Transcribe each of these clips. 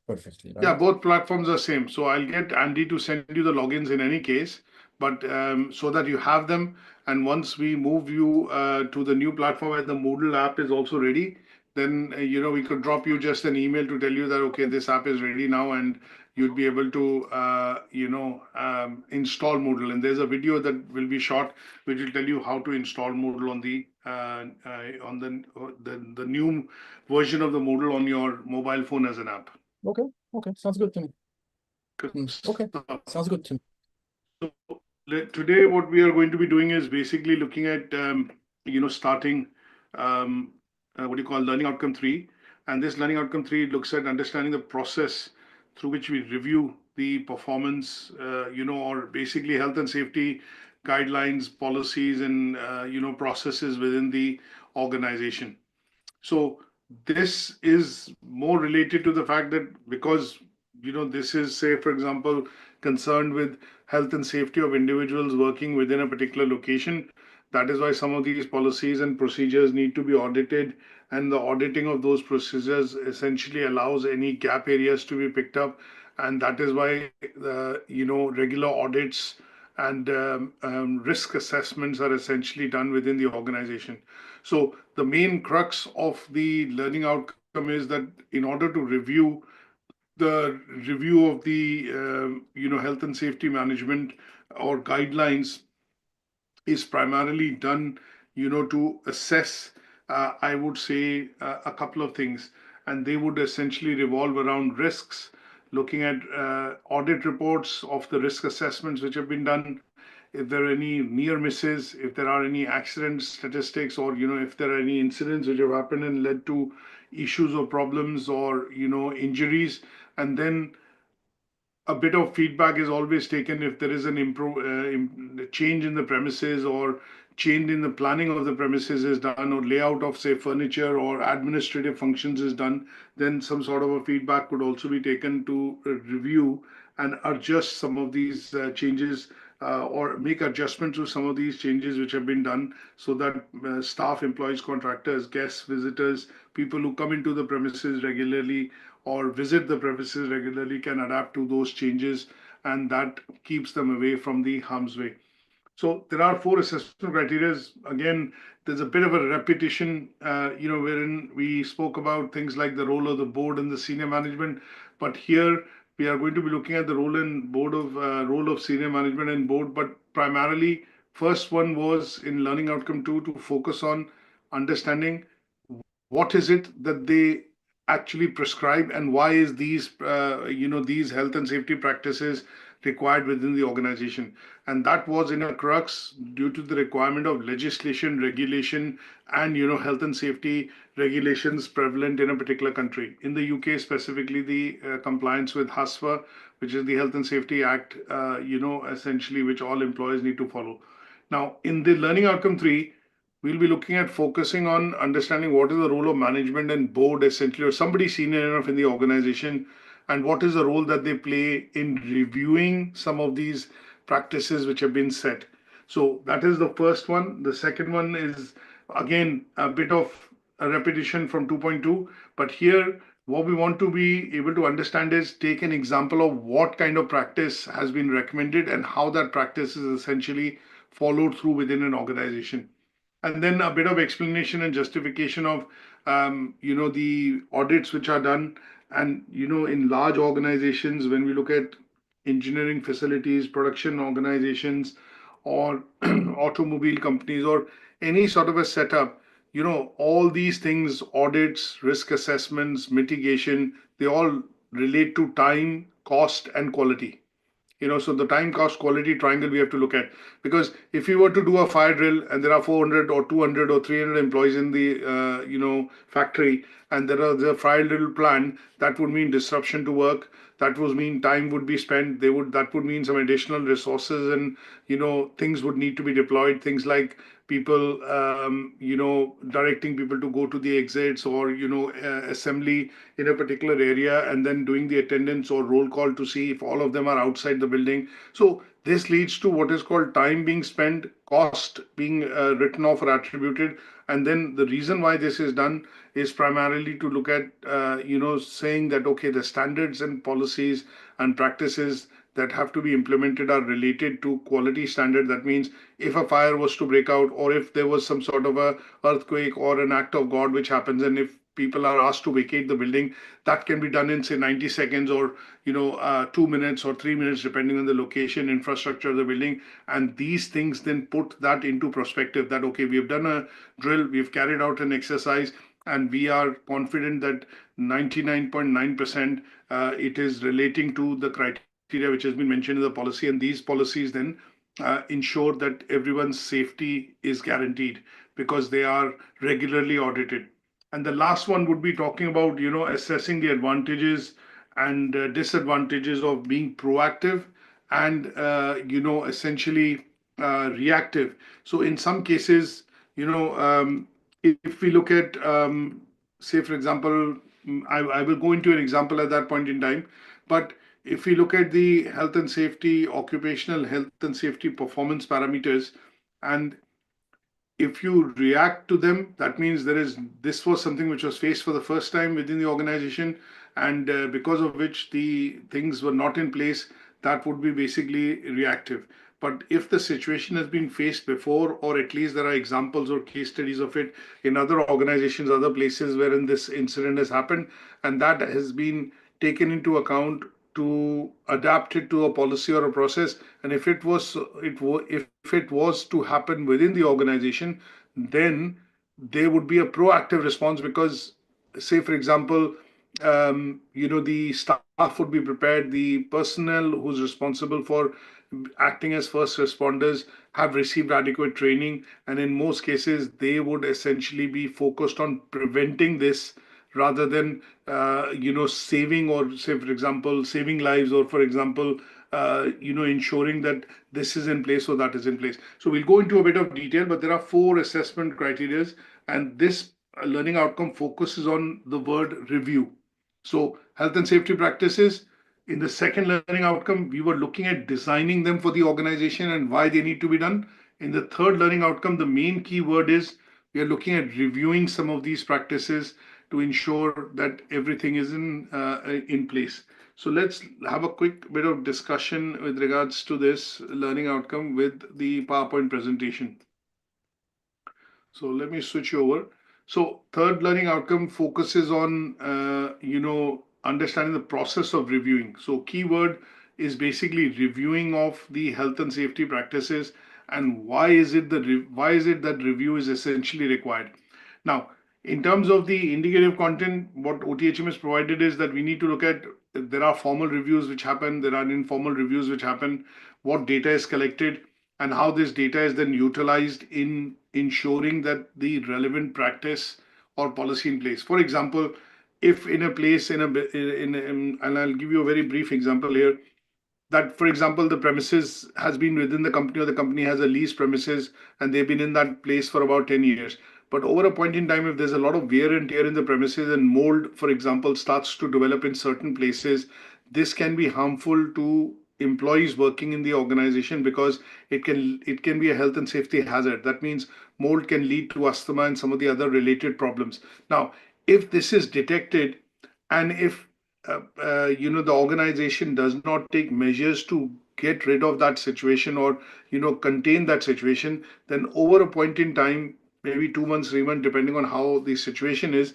perfectly, Yeah, right? both platforms are same. So I'll get Andy to send you the logins in any case, but so that you have them. And once we move you to the new platform and the Moodle app is also ready, then we could drop you just an email to tell you that okay, this app is ready now, and you'd be able to install Moodle. And there's a video that will be shot which will tell you how to install Moodle on the new version of the Moodle on your mobile phone as an app. Okay, okay, sounds good to me. Good Okay, stuff. sounds good to me. So today, what we are going to be doing is basically looking at starting what you call learning outcome three, and this learning outcome three looks at understanding the process through which we review the performance, or basically health and safety guidelines, policies, and processes within the organization. So this is more related to the fact that because this is, say, for example, concerned with health and safety of individuals working within a particular location. That is why some of these policies and procedures need to be audited, and the auditing of those procedures essentially allows any gap areas to be picked up, and that is why the regular audits and risk assessments are essentially done within the organization. So the main crux of the learning outcome is that in order to review of the health and safety management or guidelines is primarily done to assess, I would say, a couple of things, and they would essentially revolve around risks, looking at audit reports of the risk assessments which have been done, if there are any near misses, if there are any accident statistics, or if there are any incidents which have happened and led to issues or problems or injuries. And then a bit of feedback is always taken if there is an change in the premises, or change in the planning of the premises is done, or layout of, say, furniture or administrative functions is done. Then some sort of a feedback could also be taken to review and adjust some of these changes, or make adjustments to some of these changes which have been done, so that staff, employees, contractors, guests, visitors, people who come into the premises regularly or visit the premises regularly can adapt to those changes, and that keeps them away from the harm's way. So there are four assessment criteria. Again, there's a bit of a repetition, wherein we spoke about things like the role of the board and the senior management, but here we are going to be looking at the role of senior management and board. But primarily, first one was in learning outcome two to focus on understanding what is it that they actually prescribe, and why is these health and safety practices required within the organization. And that was in a crux due to the requirement of legislation, regulation, and health and safety regulations prevalent in a particular country. In the UK specifically, the compliance with HASFA, which is the Health and Safety Act, essentially, which all employees need to follow. Now, in the learning outcome three, we'll be looking at focusing on understanding what is the role of management and board, essentially, or somebody senior enough in the organization, and what is the role that they play in reviewing some of these practices which have been set. So that is the first one. The second one is again a bit of a repetition from 2.2, but here what we want to be able to understand is take an example of what kind of practice has been recommended and how that practice is essentially followed through within an organization. And then a bit of explanation and justification of the audits which are done. And in large organizations, when we look at engineering facilities, production organizations, or automobile companies, or any sort of a setup, all these things, audits, risk assessments, mitigation, they all relate to time, cost, and quality. So the time, cost, quality triangle we have to look at. Because if you were to do a fire drill and there are 400 or 200 or 300 employees in the factory, and there are the fire drill plan, that would mean disruption to work. That would mean time would be spent. That would mean some additional resources, and things would need to be deployed. Things like people, directing people to go to the exits, or assembly in a particular area, and then doing the attendance or roll call to see if all of them are outside the building. So this leads to what is called time being spent, cost being written off or attributed, And then the reason why this is done is primarily to look at, saying that, okay, the standards and policies and practices that have to be implemented are related to quality standard. That means if a fire was to break out, or if there was some sort of a earthquake or an act of God which happens, and if people are asked to vacate the building, that can be done in say 90 seconds, or 2 minutes or 3 minutes, depending on the location, infrastructure of the building. And these things then put that into perspective, that okay, we have done a drill, we've carried out an exercise, and we are confident that 99.9% it is relating to the criteria which has been mentioned in the policy, and these policies then ensure that everyone's safety is guaranteed because they are regularly audited. And the last one would be talking about, assessing the advantages and disadvantages of being proactive and, essentially reactive. So in some cases, if we look at, say, for example, I will go into an example at that point in time, but if we look at the health and safety, occupational health and safety performance parameters, and if you react to them, that means this was something which was faced for the first time within the organization, and because of which the things were not in place, that would be basically reactive. But if the situation has been faced before, or at least there are examples or case studies of it in other organizations, other places wherein this incident has happened, and that has been taken into account to adapt it to a policy or a process. And if it was to happen within the organization, then there would be a proactive response, because say for example, the staff would be prepared, the personnel who's responsible for acting as first responders have received adequate training, and in most cases they would essentially be focused on preventing this rather than saving, or say for example saving lives, or for example ensuring that this is in place or that is in place. So we'll go into a bit of detail, but there are 4 assessment criteria, and this learning outcome focuses on the word review. So health and safety practices, in the second learning outcome, we were looking at designing them for the organization and why they need to be done. In the third learning outcome, the main key word is we are looking at reviewing some of these practices to ensure that everything is in place. So let's have a quick bit of discussion with regards to this learning outcome with the PowerPoint presentation. So let me switch over. So third learning outcome focuses on, understanding the process of reviewing. So keyword is basically reviewing of the health and safety practices, and why is it that review is essentially required. Now, in terms of the indicative content, what OTHM has provided is that we need to look at, there are formal reviews which happen, there are informal reviews which happen, what data is collected, and how this data is then utilized in ensuring that the relevant practice or policy in place. For example, if in a place, and I'll give you a very brief example here, that, for example, the premises has been within the company, or the company has a leased premises and they've been in that place for about 10 years. But over a point in time, if there's a lot of wear and tear in the premises and mold, for example, starts to develop in certain places, this can be harmful to employees working in the organization, because it can be a health and safety hazard. That means mold can lead to asthma and some of the other related problems. Now, if this is detected, and if the organization does not take measures to get rid of that situation, or contain that situation, then over a point in time, maybe 2 months, 3 months, depending on how the situation is,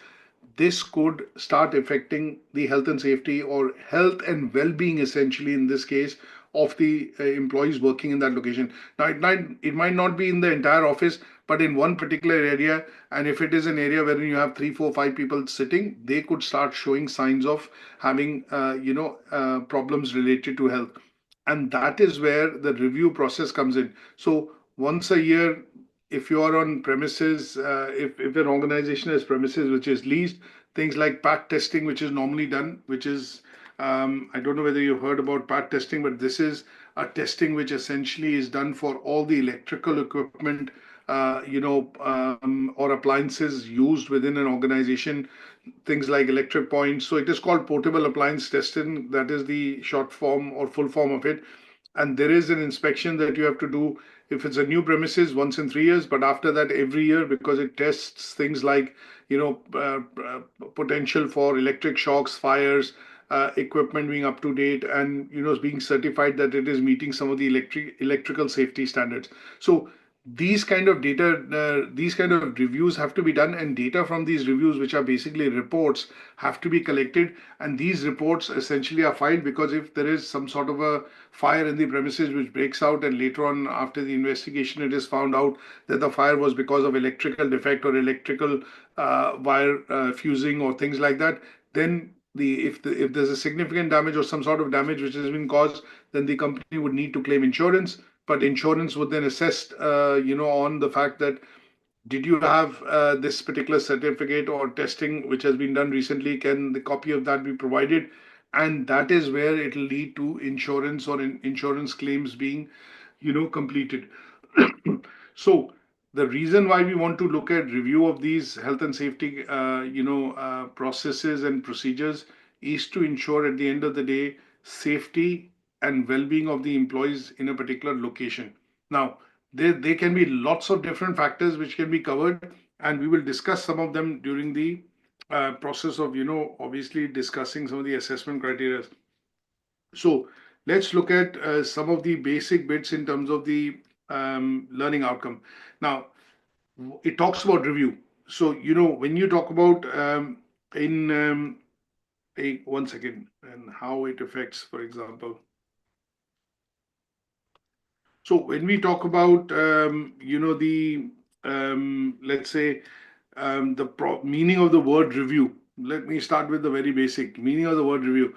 this could start affecting the health and safety, or health and well-being, essentially in this case, of the employees working in that location. Now, it might not be in the entire office, but in one particular area, and if it is an area where you have 3, 4, 5 people sitting, they could start showing signs of having problems related to health. And that is where the review process comes in. So once a year, if you are on premises, if an organization has premises which is leased, things like PAT testing, which is normally done, which is, I don't know whether you've heard about PAT testing, but this is a testing which essentially is done for all the electrical equipment, or appliances used within an organization, things like electric points. So it is called portable appliance testing. That is the short form or full form of it. And there is an inspection that you have to do if it's a new premises, once in 3 years, but after that, every year, because it tests things like, potential for electric shocks, fires, equipment being up to date, and being certified that it is meeting some of the electrical safety standards. So these kind of data, these kind of reviews have to be done, and data from these reviews, which are basically reports, have to be collected. And these reports essentially are filed, because if there is some sort of a fire in the premises which breaks out, and later on after the investigation it is found out that the fire was because of electrical defect or electrical wire fusing or things like that, then if there's a significant damage or some sort of damage which has been caused, then the company would need to claim insurance. But insurance would then assess, on the fact that, did you have this particular certificate or testing which has been done recently? Can the copy of that be provided? And that is where it will lead to insurance or insurance claims being, completed. So the reason why we want to look at review of these health and safety, processes and procedures, is to ensure at the end of the day safety and well-being of the employees in a particular location. Now, there can be lots of different factors which can be covered, and we will discuss some of them during the process of, obviously discussing some of the assessment criteria. So let's look at some of the basic bits in terms of the learning outcome. Now, it talks about review. So, when you talk about in one second, and how it affects, for example. So when we talk about, let's say, meaning of the word review, let me start with the very basic meaning of the word review.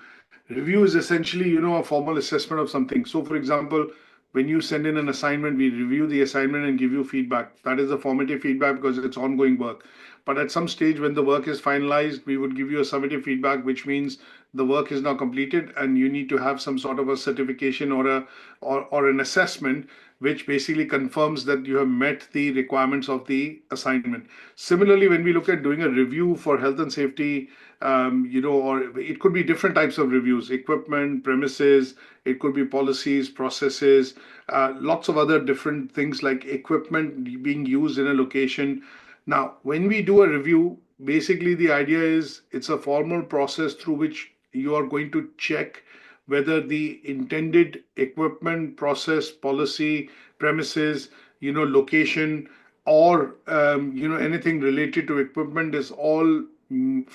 Review is essentially, a formal assessment of something. So, for example, when you send in an assignment, we review the assignment and give you feedback. That is a formative feedback because it's ongoing work. But at some stage, when the work is finalized, we would give you a summative feedback, which means the work is now completed, and you need to have some sort of a certification or an assessment which basically confirms that you have met the requirements of the assignment. Similarly, when we look at doing a review for health and safety, or it could be different types of reviews: equipment, premises, it could be policies, processes, lots of other different things like equipment being used in a location. Now, when we do a review, basically the idea is it's a formal process through which you are going to check whether the intended equipment, process, policy, premises, location, or anything related to equipment is all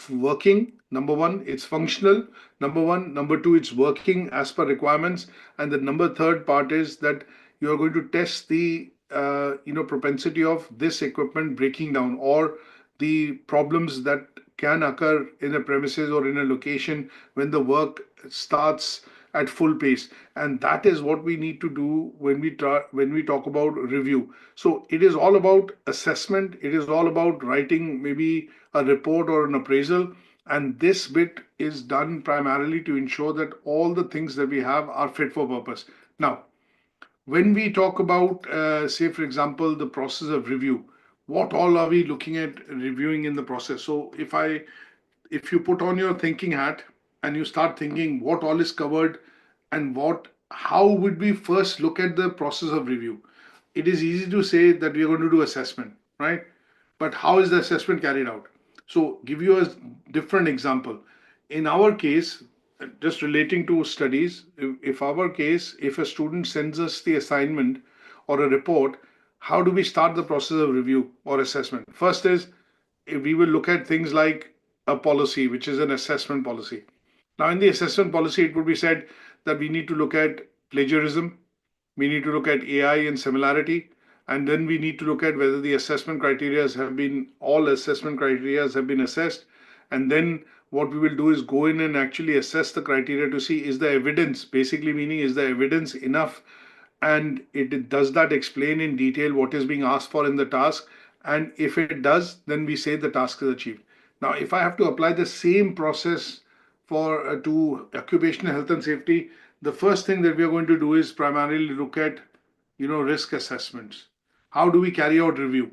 working. Number one, it's functional. Number one. Number two, it's working as per requirements. And the third part is that you are going to test the propensity of this equipment breaking down, or the problems that can occur in a premises or in a location when the work starts at full pace. And that is what we need to do when we talk about review. So it is all about assessment. It is all about writing maybe a report or an appraisal. And this bit is done primarily to ensure that all the things that we have are fit for purpose. Now, when we talk about, say, for example, the process of review, what all are we looking at reviewing in the process? So if you put on your thinking hat and you start thinking what all is covered and how would we first look at the process of review? It is easy to say that we are going to do assessment, right? But how is the assessment carried out? So give you a different example. In our case, just relating to studies, if a student sends us the assignment or a report, how do we start the process of review or assessment? First is, we will look at things like a policy, which is an assessment policy. Now, in the assessment policy, it would be said that we need to look at plagiarism, we need to look at AI and similarity, and then we need to look at whether the all assessment criteria have been assessed. And then what we will do is go in and actually assess the criteria to see, is the evidence, basically meaning, is the evidence enough, and does that explain in detail what is being asked for in the task? And if it does, then we say the task is achieved. Now, if I have to apply the same process to occupational health and safety, the first thing that we are going to do is primarily look at risk assessments. How do we carry out review?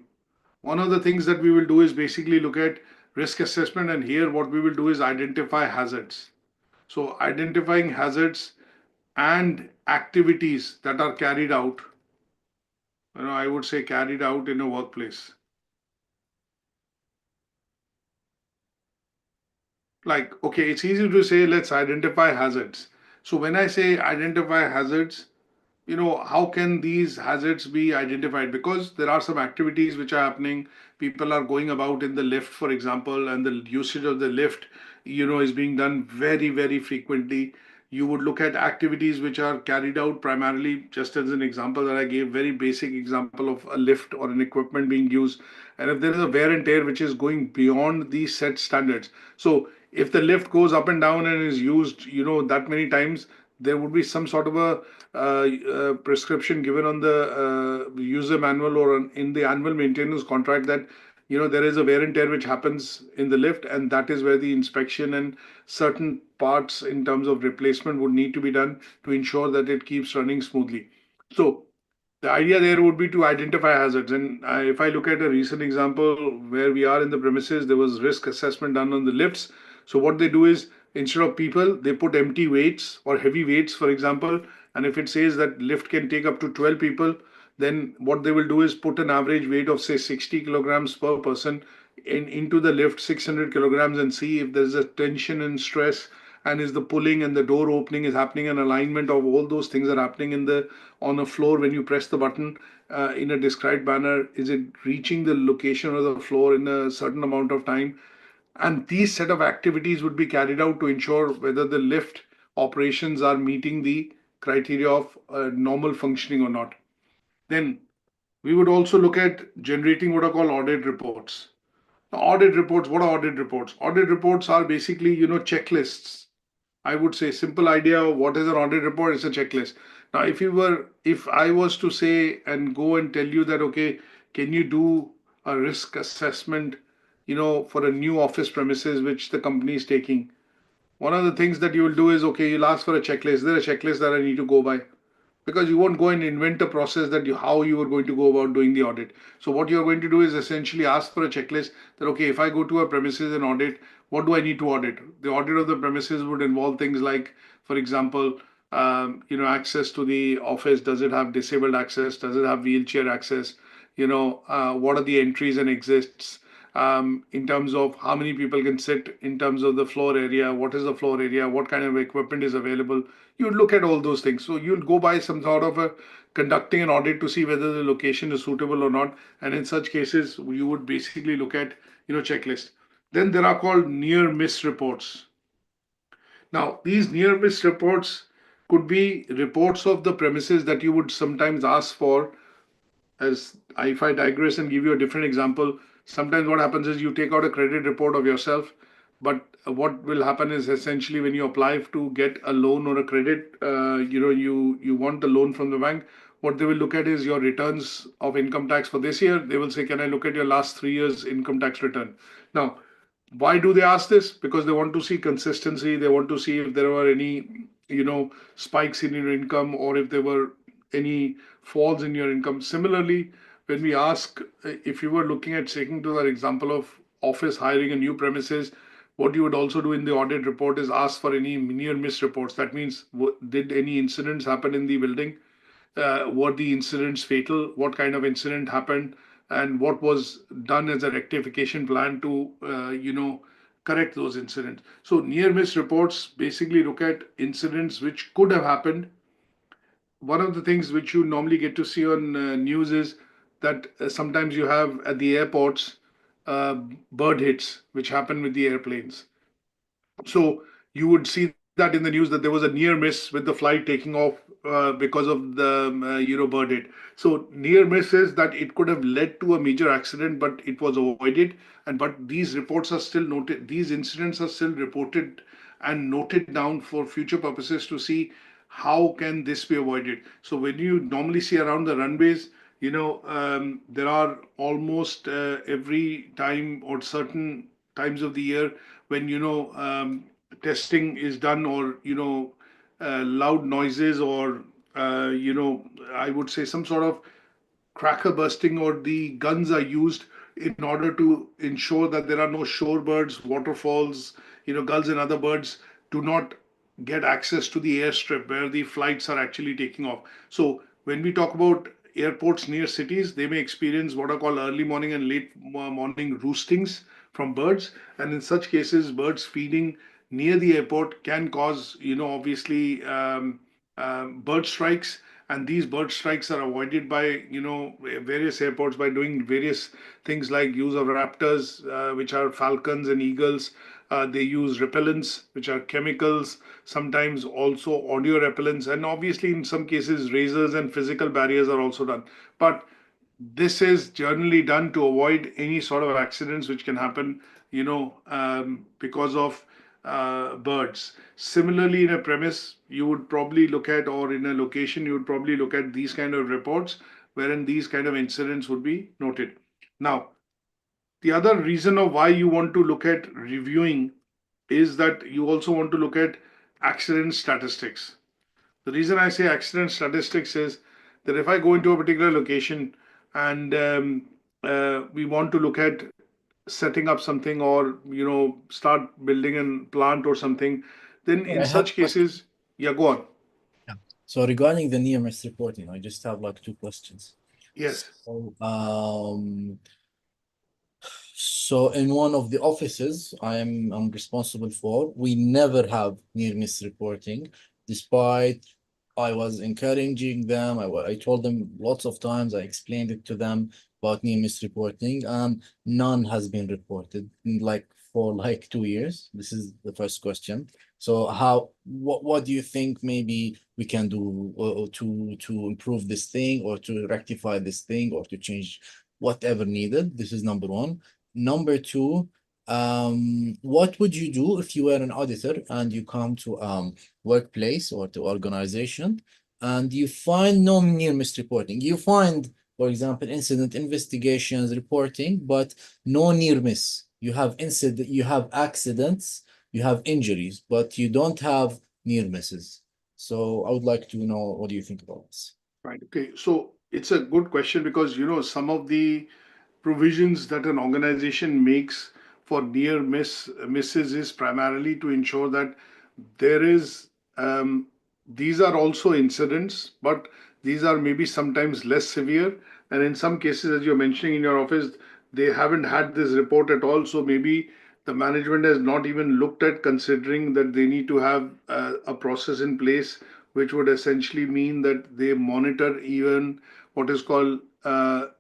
One of the things that we will do is basically look at risk assessment, and here what we will do is identify hazards. So identifying hazards and activities that are carried out I would say carried out in a workplace. Like, okay, it's easy to say, let's identify hazards. So when I say identify hazards, how can these hazards be identified? Because there are some activities which are happening. People are going about in the lift, for example, and the usage of the lift, is being done very, very frequently. You would look at activities which are carried out primarily, just as an example that I gave, very basic example of a lift or an equipment being used. And if there is a wear and tear which is going beyond these set standards, so if the lift goes up and down and is used, that many times, there would be some sort of a prescription given on the user manual or in the annual maintenance contract that there is a wear and tear which happens in the lift, and that is where the inspection and certain parts in terms of replacement would need to be done to ensure that it keeps running smoothly. So the idea there would be to identify hazards. And if I look at a recent example where we are in the premises, there was risk assessment done on the lifts. So what they do is, instead of people, they put empty weights or heavy weights, for example. And if it says that lift can take up to 12 people, then what they will do is put an average weight of say 60 kilograms per person into the lift, 600 kilograms, and see if there's a tension and stress, and is the pulling and the door opening is happening, and alignment of all those things are happening on a floor when you press the button in a described manner. Is it reaching the location of the floor in a certain amount of time? And these set of activities would be carried out to ensure whether the lift operations are meeting the criteria of normal functioning or not. Then we would also look at generating what are called audit reports. Now, audit reports, what are audit reports? Audit reports are basically, checklists. I would say simple idea of what is an audit report is a checklist. Now, if I was to say and go and tell you that, okay, can you do a risk assessment, for a new office premises which the company is taking? One of the things that you will do is, okay, you'll ask for a checklist. Is there a checklist that I need to go by? Because you won't go and invent a process that how you are going to go about doing the audit. So what you're going to do is essentially ask for a checklist that, okay, if I go to a premises and audit, what do I need to audit? The audit of the premises would involve things like, for example, access to the office. Does it have disabled access? Does it have wheelchair access? What are the entries and exits? In terms of how many people can sit, in terms of the floor area, what is the floor area, what kind of equipment is available. You would look at all those things. So you'll go by some sort of a conducting an audit to see whether the location is suitable or not. And in such cases, you would basically look at, checklist. Then there are called near miss reports. Now, these near miss reports could be reports of the premises that you would sometimes ask for. As if I digress and give you a different example, sometimes what happens is you take out a credit report of yourself, but what will happen is essentially when you apply to get a loan or a credit, you want the loan from the bank. What they will look at is your returns of income tax for this year. They will say, can I look at your last 3 years income tax return? Now, why do they ask this? Because they want to see consistency. They want to see if there were any, spikes in your income, or if there were any falls in your income. Similarly, when we ask, if you were looking at taking to that example of office hiring a new premises, what you would also do in the audit report is ask for any near miss reports. That means, did any incidents happen in the building? Were the incidents fatal? What kind of incident happened? And what was done as a rectification plan to, correct those incidents? So near miss reports basically look at incidents which could have happened. One of the things which you normally get to see on news is that sometimes you have at the airports uh, bird hits which happen with the airplanes. So you would see that in the news that there was a near miss with the flight taking off because of the bird hit. So near miss is that it could have led to a major accident, but it was avoided. And but these reports are still noted. These incidents are still reported and noted down for future purposes to see how can this be avoided. So when you normally see around the runways, there are almost every time or certain times of the year when testing is done, or loud noises, or I would say some sort of cracker bursting, or the guns are used in order to ensure that there are no shorebirds, waterfalls, gulls and other birds do not get access to the airstrip where the flights are actually taking off. So when we talk about airports near cities, they may experience what are called early morning and late morning roostings from birds. And in such cases, birds feeding near the airport can cause, obviously bird strikes. And these bird strikes are avoided by, various airports by doing various things like use of raptors, which are falcons and eagles. They use repellents, which are chemicals, sometimes also audio repellents, and obviously in some cases razors and physical barriers are also done. But this is generally done to avoid any sort of accidents which can happen, because of birds. Similarly, in a premise, you would probably look at, or in a location, you would probably look at these kind of reports wherein these kind of incidents would be noted. Now, the other reason of why you want to look at reviewing is that you also want to look at accident statistics. The reason I say accident statistics is that if I go into a particular location and we want to look at setting up something, or start building a plant or something, then Well, in I have such cases, yeah, go on. yeah. So regarding the near miss reporting, I just have like two questions. Yes. So in one of the offices I'm responsible for, we never have near miss reporting, despite I was encouraging them. I told them lots of times, I explained it to them about near miss reporting, and none has been reported in for 2 years. This is the first question. So what do you think maybe we can do to improve this thing, or to rectify this thing, or to change whatever needed? This is number one. Number two, what would you do if you were an auditor and you come to workplace or to organization and you find no near miss reporting? You find, for example, incident investigations reporting, but no near miss. You have accidents, you have injuries, but you don't have near misses. So I would like to know, what do you think about this? Right. Okay. So it's a good question because, some of the provisions that an organization makes for misses is primarily to ensure that there is these are also incidents, but these are maybe sometimes less severe, and in some cases, as you're mentioning in your office, they haven't had this report at all. So maybe the management has not even looked at considering that they need to have a process in place, which would essentially mean that they monitor even what is called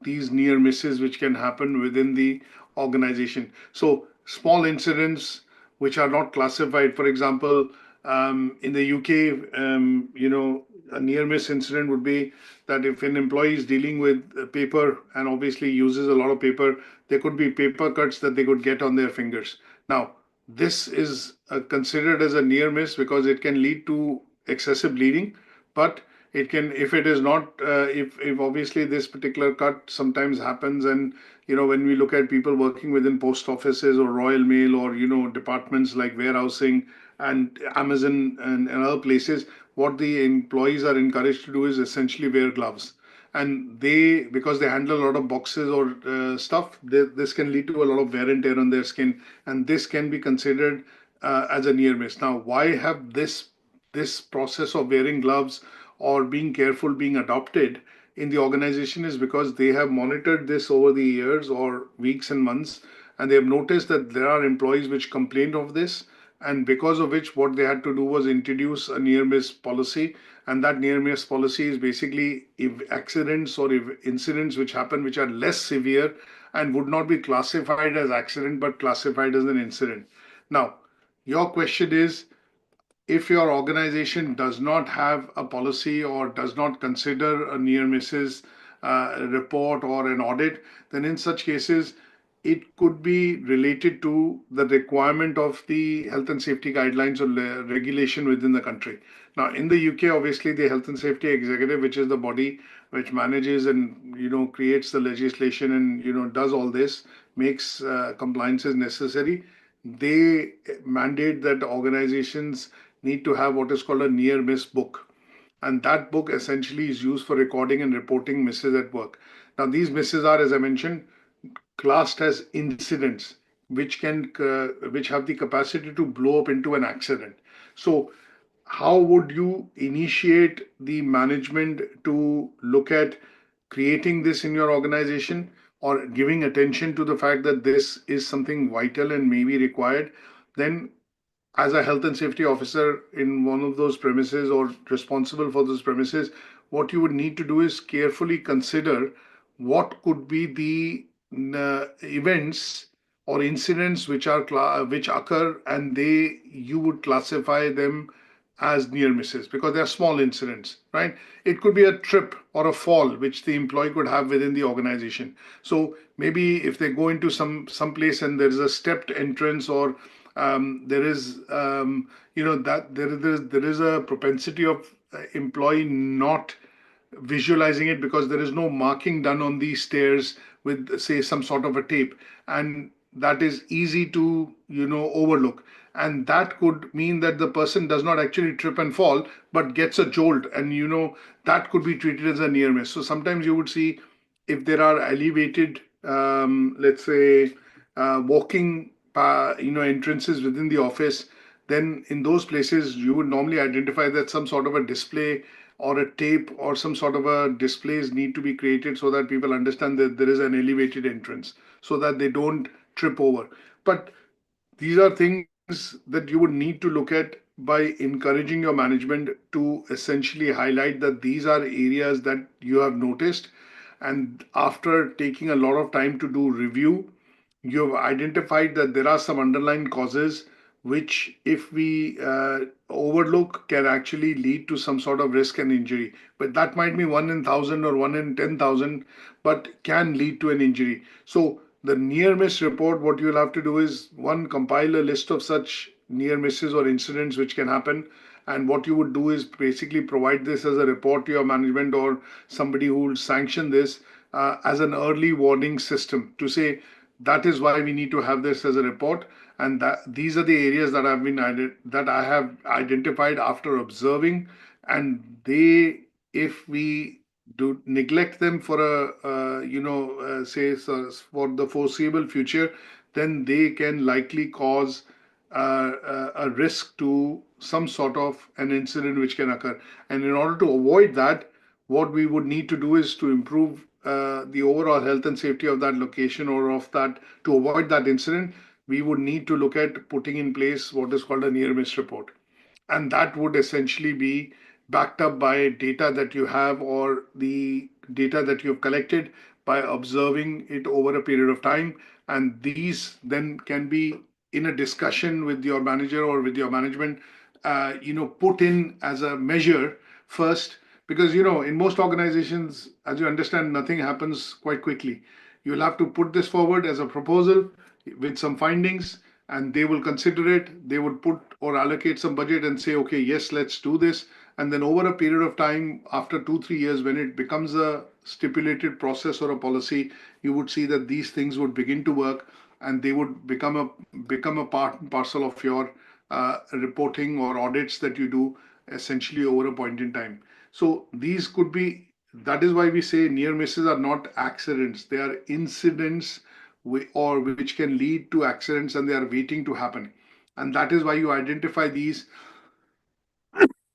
these near misses which can happen within the organization. So small incidents which are not classified, for example, in the UK, a near miss incident would be that if an employee is dealing with paper and obviously uses a lot of paper, there could be paper cuts that they could get on their fingers. Now, this is considered as a near miss because it can lead to excessive bleeding, but it can, if it is not, if obviously this particular cut sometimes happens, and when we look at people working within post offices or Royal Mail, or departments like warehousing and Amazon and other places, what the employees are encouraged to do is essentially wear gloves. And because they handle a lot of boxes or stuff, this can lead to a lot of wear and tear on their skin, and this can be considered as a near miss. Now, why have this process of wearing gloves or being careful being adopted in the organization is because they have monitored this over the years or weeks and months, and they have noticed that there are employees which complained of this, and because of which what they had to do was introduce a near miss policy. And that near miss policy is basically if accidents or if incidents which happen which are less severe and would not be classified as accident but classified as an incident. Now, your question is, if your organization does not have a policy or does not consider a near misses report or an audit, then in such cases, it could be related to the requirement of the health and safety guidelines or regulation within the country. Now, in the UK, obviously, the Health and Safety Executive, which is the body which manages and creates the legislation and does all this, makes compliances necessary. They mandate that organizations need to have what is called a near miss book. And that book essentially is used for recording and reporting misses at work. Now, these misses are, as I mentioned, classed as incidents, which have the capacity to blow up into an accident. So, how would you initiate the management to look at creating this in your organization or giving attention to the fact that this is something vital and may be required, then as a health and safety officer in one of those premises or responsible for those premises, what you would need to do is carefully consider what could be the events or incidents which are which occur, and you would classify them as near misses because they are small incidents, right? It could be a trip or a fall which the employee could have within the organization. So maybe if they go into some place and there is a stepped entrance, or there is that there is a propensity of employee not visualizing it because there is no marking done on these stairs with, say, some sort of a tape, and that is easy to overlook, and that could mean that the person does not actually trip and fall but gets a jolt, and that could be treated as a near miss. So sometimes you would see, if there are elevated, let's say, walking entrances within the office, then in those places you would normally identify that some sort of a display or a tape or some sort of a displays need to be created so that people understand that there is an elevated entrance so that they don't trip over. But these are things that you would need to look at by encouraging your management to essentially highlight that these are areas that you have noticed, and after taking a lot of time to do review, you have identified that there are some underlying causes which, if we overlook, can actually lead to some sort of risk and injury. But that might be 1 in 1,000 or 1 in 10,000, but can lead to an injury. So the near miss report, what you'll have to do is, one, compile a list of such near misses or incidents which can happen. And what you would do is basically provide this as a report to your management or somebody who will sanction this as an early warning system to say, that is why we need to have this as a report, and that these are the areas that I have identified after observing, and if we do neglect them for say, for the foreseeable future, then they can likely cause a risk to some sort of an incident which can occur. And in order to avoid that, what we would need to do is to improve the overall health and safety of that location or of that. To avoid that incident, we would need to look at putting in place what is called a near miss report, and that would essentially be backed up by data that you have, or the data that you've collected by observing it over a period of time. And these then can be, in a discussion with your manager or with your management, put in as a measure first, because in most organizations, as you understand, nothing happens quite quickly. You'll have to put this forward as a proposal with some findings, and they will consider it. They would put or allocate some budget and say, okay, yes, let's do this. And then over a period of time, after 2, 3 years, when it becomes a stipulated process or a policy, you would see that these things would begin to work, and they would become a part and parcel of your reporting or audits that you do essentially over a point in time. So these could be, that is why we say near misses are not accidents, they are incidents or which can lead to accidents, and they are waiting to happen. And that is why you identify these,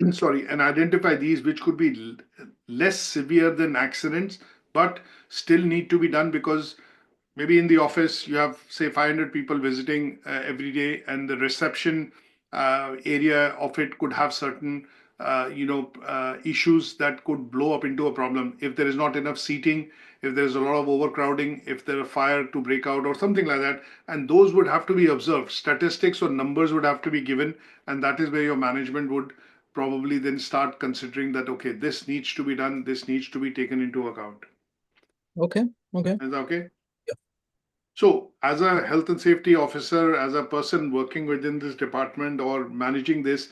sorry, and identify these which could be less severe than accidents, but still need to be done, because maybe in the office you have, say, 500 people visiting every day, and the reception area of it could have certain issues that could blow up into a problem if there is not enough seating, if there's a lot of overcrowding, if there are fire to break out or something like that. And those would have to be observed. Statistics or numbers would have to be given, and that is where your management would probably then start considering that, okay, this needs to be done, this needs to be taken into account. Okay. Is that okay? So, as a health and safety officer, as a person working within this department or managing this,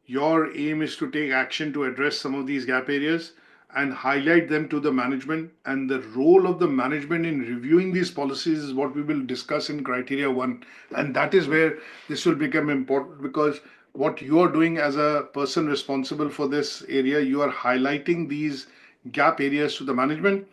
your aim is to take action to address some of these gap areas and highlight them to the management. And the role of the management in reviewing these policies is what we will discuss in criteria 1. And that is where this will become important, because what you are doing as a person responsible for this area, you are highlighting these gap areas to the management.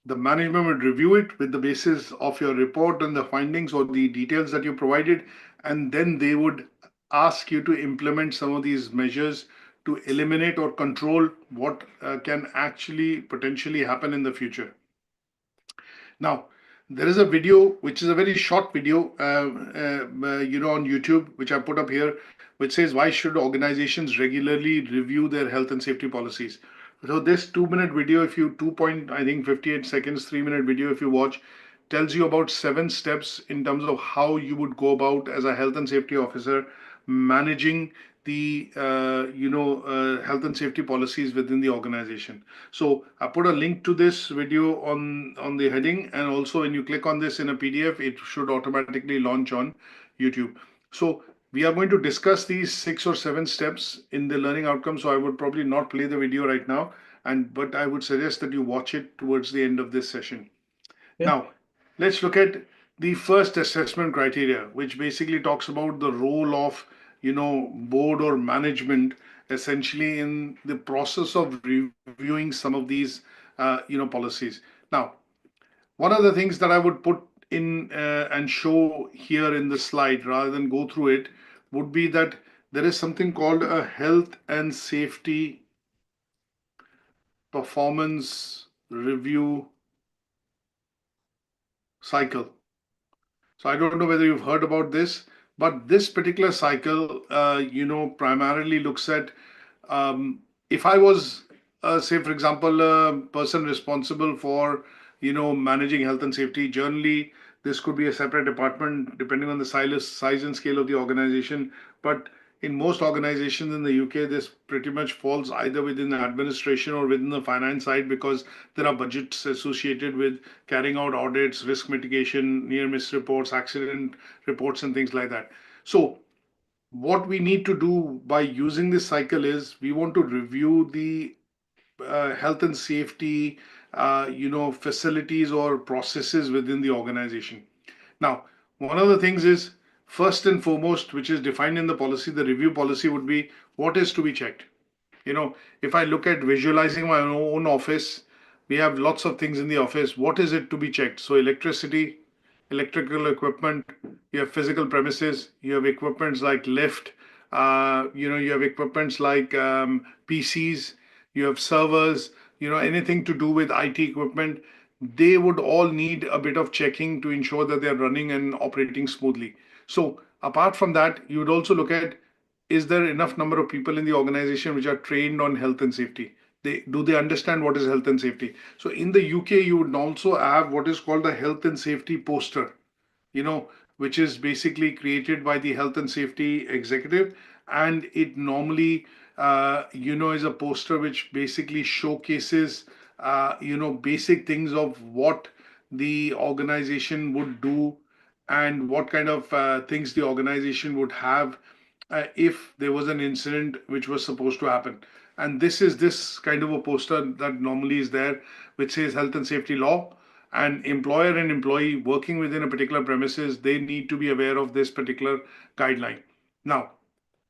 The management would review it with the basis of your report and the findings or the details that you provided, and then they would ask you to implement some of these measures to eliminate or control what can actually potentially happen in the future. Now, there is a video which is a very short video, on YouTube, which I put up here, which says why should organizations regularly review their health and safety policies. So this 2-minute video, if you 58 seconds, 3-minute video, if you watch, tells you about 7 steps in terms of how you would go about as a health and safety officer managing the health and safety policies within the organization. So I put a link to this video on the heading, and also when you click on this in a PDF, it should automatically launch on YouTube. So we are going to discuss these 6 or 7 steps in the learning outcome. So I would probably not play the video right now, but I would suggest that you watch it towards the end of this session. Yeah. Now, let's look at the first assessment criteria, which basically talks about the role of board or management essentially in the process of reviewing some of these policies. Now, one of the things that I would put in and show here in the slide rather than go through it would be that there is something called a health and safety performance review cycle. So I don't know whether you've heard about this, but this particular cycle, primarily looks at if I was, say, for example, a person responsible for, managing health and safety. Generally, this could be a separate department depending on the size and scale of the organization. But in most organizations in the UK, this pretty much falls either within the administration or within the finance side, because there are budgets associated with carrying out audits, risk mitigation, near miss reports, accident reports, and things like that. So what we need to do by using this cycle is we want to review the health and safety, facilities or processes within the organization. Now, one of the things is, first and foremost, which is defined in the policy, the review policy would be what is to be checked. If I look at visualizing my own office, we have lots of things in the office. What is it to be checked? So electricity, electrical equipment, you have physical premises, you have equipments like lift, you have equipments like PCs, you have servers, anything to do with IT equipment. They would all need a bit of checking to ensure that they're running and operating smoothly. So apart from that, you would also look at, is there enough number of people in the organization which are trained on health and safety? Do they understand what is health and safety? So in the UK, you would also have what is called the health and safety poster, which is basically created by the health and safety executive. And it normally, is a poster which basically showcases, basic things of what the organization would do and what kind of things the organization would have if there was an incident which was supposed to happen. And this kind of a poster that normally is there, which says health and safety law, and employer and employee working within a particular premises, they need to be aware of this particular guideline. Now,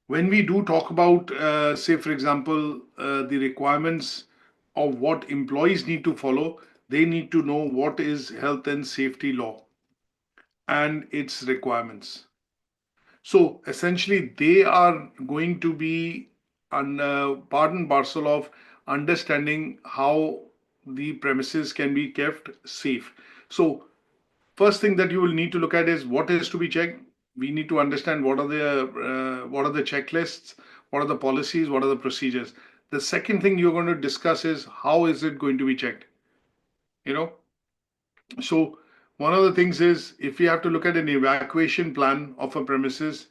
when we do talk about, say, for example, the requirements of what employees need to follow, they need to know what is health and safety law and its requirements. So essentially, they are going to be part and parcel of understanding how the premises can be kept safe. So first thing that you will need to look at is what is to be checked. We need to understand what are the checklists, what are the policies, what are the procedures. The second thing you're going to discuss is how is it going to be checked. So one of the things is, if you have to look at an evacuation plan of a premises,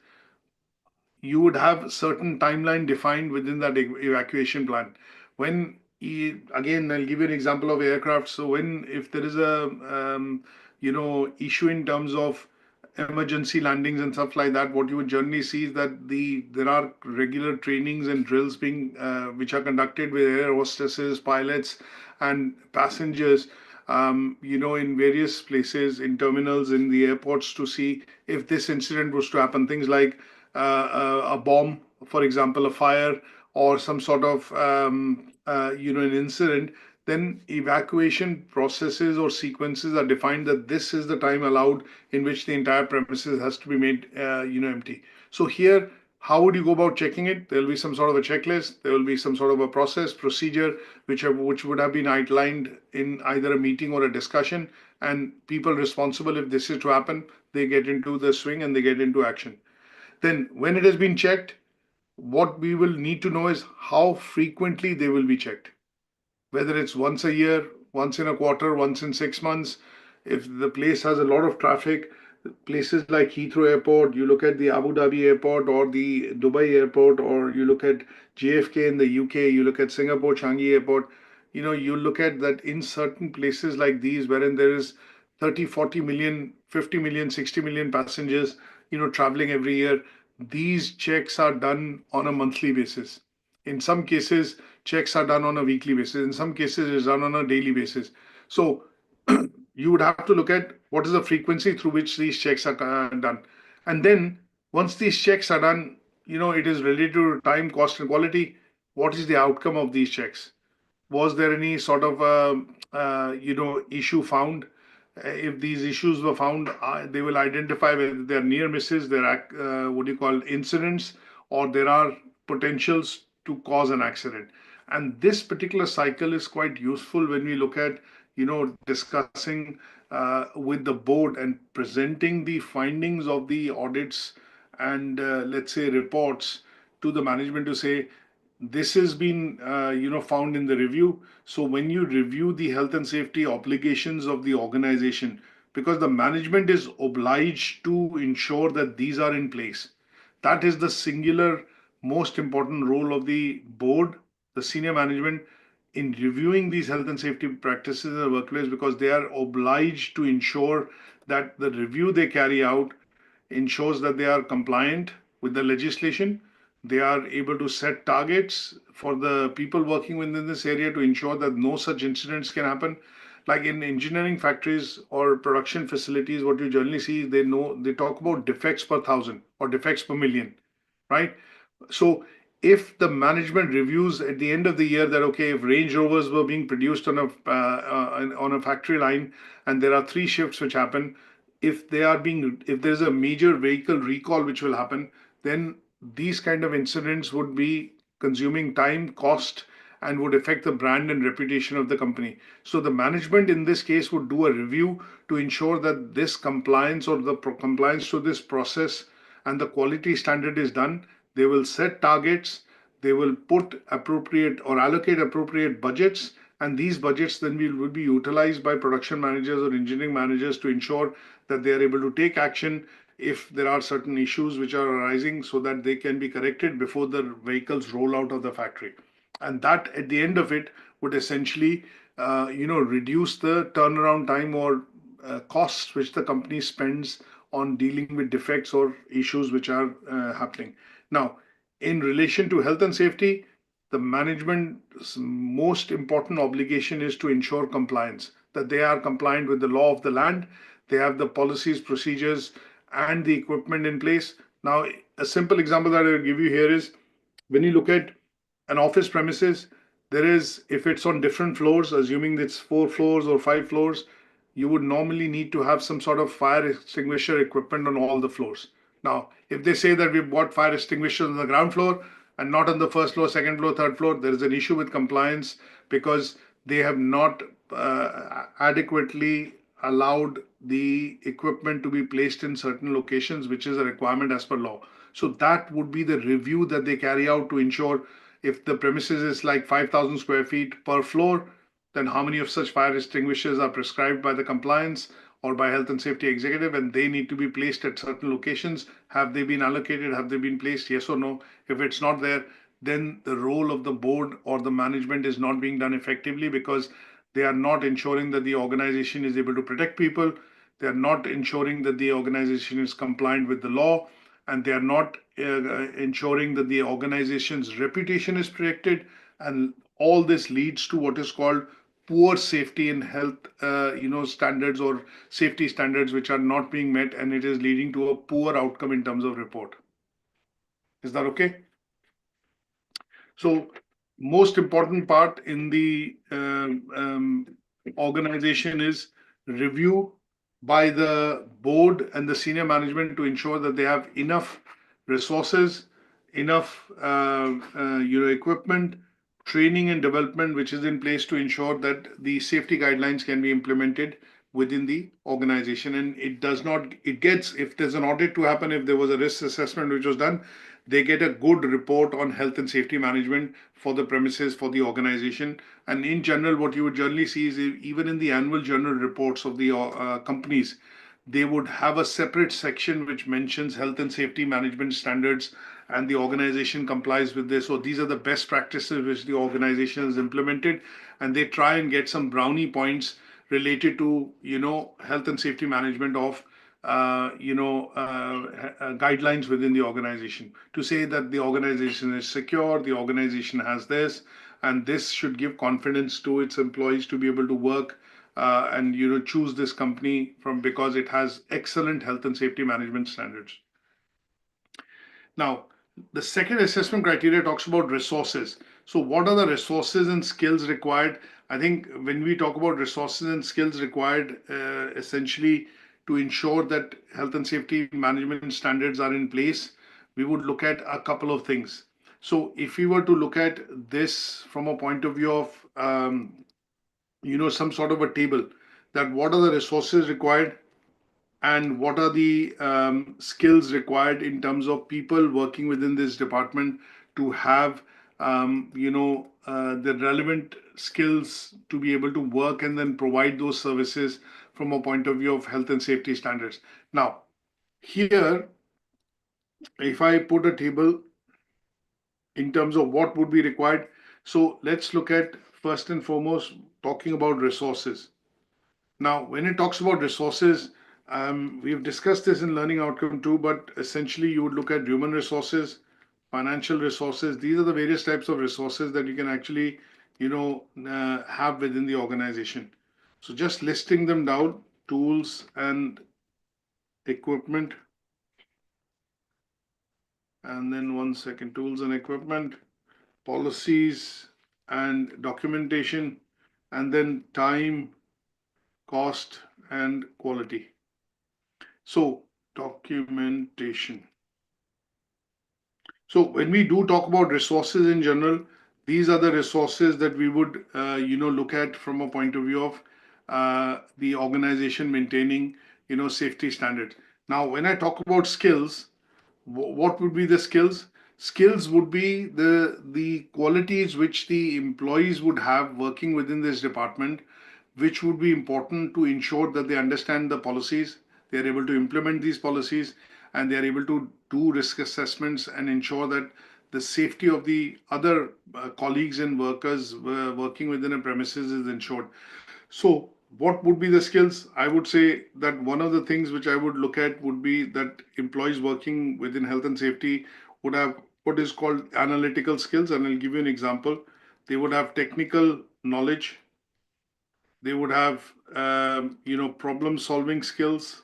you would have certain timeline defined within that evacuation plan. Again, I'll give you an example of aircraft. So if there is a issue in terms of emergency landings and stuff like that, what you would generally see is that there are regular trainings and drills being which are conducted with air hostesses, pilots, and passengers. In various places, in terminals, in the airports, to see if this incident was to happen. Things like a bomb, for example, a fire, or some sort of an incident, then evacuation processes or sequences are defined that this is the time allowed in which the entire premises has to be made empty. So here, How would you go about checking it? There will be some sort of a checklist. There will be some sort of a procedure, which would have been outlined in either a meeting or a discussion. And people responsible, if this is to happen, they get into the swing and they get into action. Then, when it has been checked, what we will need to know is how frequently they will be checked. Whether it's once a year, once in a quarter, once in 6 months. If the place has a lot of traffic, places like Heathrow Airport, you look at the Abu Dhabi Airport or the Dubai Airport, or you look at JFK in the UK, you look at Singapore Changi Airport, you look at that in certain places like these, wherein there is 30, 40 million, 50 million, 60 million passengers, traveling every year. These checks are done on a monthly basis. In some cases, checks are done on a weekly basis. In some cases, it's done on a daily basis. So you would have to look at what is the frequency through which these checks are done. And then once these checks are done, it is related to time, cost, and quality. What is the outcome of these checks? Was there any sort of issue found? If these issues were found, they will identify whether they are near misses, there are what do you call incidents, or there are potentials to cause an accident. And this particular cycle is quite useful when we look at discussing with the board and presenting the findings of the audits and let's say reports to the management to say this has been found in the review. So when you review the health and safety obligations of the organization, because the management is obliged to ensure that these are in place, that is the singular most important role of the board, the senior management, in reviewing these health and safety practices in the workplace, because they are obliged to ensure that the review they carry out ensures that they are compliant with the legislation. They are able to set targets for the people working within this area to ensure that no such incidents can happen. Like in engineering factories or production facilities, what you generally see, they talk about defects per thousand or defects per million, right? So if the management reviews at the end of the year that, okay, if Range Rovers were being produced on a factory line and there are 3 shifts which happen, if there's a major vehicle recall which will happen, then these kind of incidents would be consuming time, cost, and would affect the brand and reputation of the company. So the management in this case would do a review to ensure that this compliance or the compliance to this process and the quality standard is done. They will set targets, they will put appropriate or allocate appropriate budgets, and these budgets then will be utilized by production managers or engineering managers to ensure that they are able to take action if there are certain issues which are arising, so that they can be corrected before the vehicles roll out of the factory. And that at the end of it would essentially reduce the turnaround time or costs which the company spends on dealing with defects or issues which are happening. Now, in relation to health and safety, the management's most important obligation is to ensure compliance, that they are compliant with the law of the land, they have the policies, procedures, and the equipment in place. Now, a simple example that I will give you here is when you look at an office premises, there is, if it's on different floors, assuming it's 4 floors or 5 floors, you would normally need to have some sort of fire extinguisher equipment on all the floors. Now, if they say that we've bought fire extinguishers on the ground floor and not on the first floor, second floor, third floor, there is an issue with compliance because they have not adequately allowed the equipment to be placed in certain locations, which is a requirement as per law. So that would be the review that they carry out to ensure if the premises is like 5,000 square feet per floor, then how many of such fire extinguishers are prescribed by the compliance or by health and safety executive, and they need to be placed at certain locations. Have they been allocated? Have they been placed? Yes or no? If it's not there, then the role of the board or the management is not being done effectively, because they are not ensuring that the organization is able to protect people. They are not ensuring that the organization is compliant with the law, and they are not ensuring that the organization's reputation is protected. And all this leads to what is called poor safety and health, standards or safety standards which are not being met, and it is leading to a poor outcome in terms of report. Is that okay? So, most important part in the organization is review by the board and the senior management to ensure that they have enough resources, enough equipment, training and development which is in place to ensure that the safety guidelines can be implemented within the organization. And it gets, if there's an audit to happen, if there was a risk assessment which was done, they get a good report on health and safety management for the premises, for the organization. And in general, what you would generally see is even in the annual journal reports of the companies, they would have a separate section which mentions health and safety management standards, and the organization complies with this. So these are the best practices which the organization has implemented, and they try and get some brownie points related to health and safety management of guidelines within the organization, to say that the organization is secure, the organization has this, and this should give confidence to its employees to be able to work and choose this company from, because it has excellent health and safety management standards. Now, the second assessment criteria talks about resources. So what are the resources and skills required? I think when we talk about resources and skills required, essentially to ensure that health and safety management standards are in place, we would look at a couple of things. So if we were to look at this from a point of view of some sort of a table, that what are the resources required and what are the skills required in terms of people working within this department to have the relevant skills to be able to work and then provide those services from a point of view of health and safety standards. Now, here, if I put a table in terms of what would be required, so let's look at first and foremost talking about resources. Now, when it talks about resources, we've discussed this in learning outcome too, but essentially you would look at human resources, financial resources. These are the various types of resources that you can actually, have within the organization. So just listing them down: tools and equipment. And then one second, tools and equipment, policies and documentation, and then time, cost, and quality. So documentation. So when we do talk about resources in general, these are the resources that we would look at from a point of view of the organization maintaining safety standards. Now, when I talk about skills, what would be the skills? Skills would be the qualities which the employees would have working within this department, which would be important to ensure that they understand the policies, they are able to implement these policies, and they are able to do risk assessments and ensure that the safety of the other colleagues and workers working within a premises is ensured. So what would be the skills? I would say that one of the things which I would look at would be that employees working within health and safety would have what is called analytical skills. And I'll give you an example. They would have technical knowledge. They would have, problem solving skills.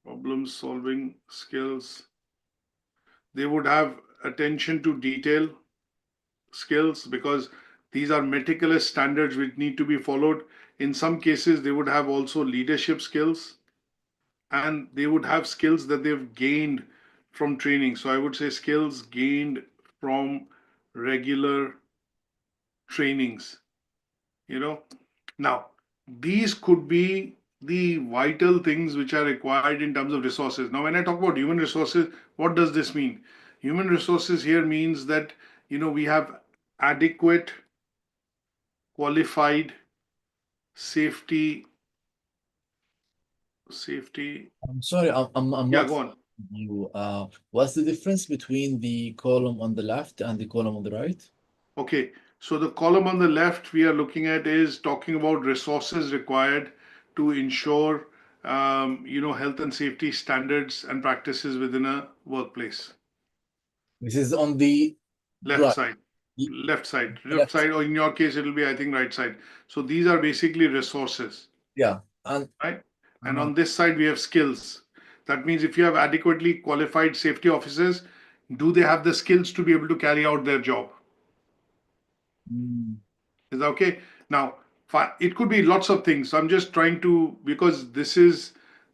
Problem solving skills. They would have attention to detail skills, because these are meticulous standards which need to be followed. In some cases, they would have also leadership skills, and they would have skills that they've gained from training. So I would say skills gained from regular trainings. Now, these could be the vital things which are required in terms of resources. Now, when I talk about human resources, what does this mean? Human resources here means that we have adequate, qualified, safety. I'm sorry, I'm Yeah, not go on. you. What's the difference between the column on the left and the column on the right? Okay, so the column on the left we are looking at is talking about resources required to ensure health and safety standards and practices within a workplace. This is on the Left right. side. the Left side. Left left. side, or in your case, it'll be, I think, right side. So these are basically resources, Yeah, and right? And on this side, we have skills. That means if you have adequately qualified safety officers, do they have the skills to be able to carry out their job? Is that okay? Now, it could be lots of things. So I'm just trying to, because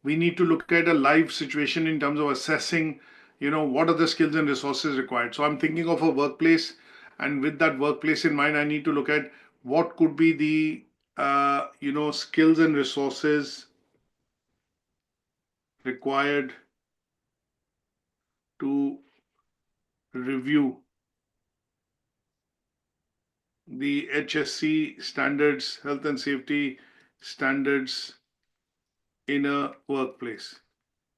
we need to look at a live situation in terms of assessing what are the skills and resources required. So I'm thinking of a workplace, and with that workplace in mind, I need to look at what could be the skills and resources required to review the HSC standards, health and safety standards in a workplace.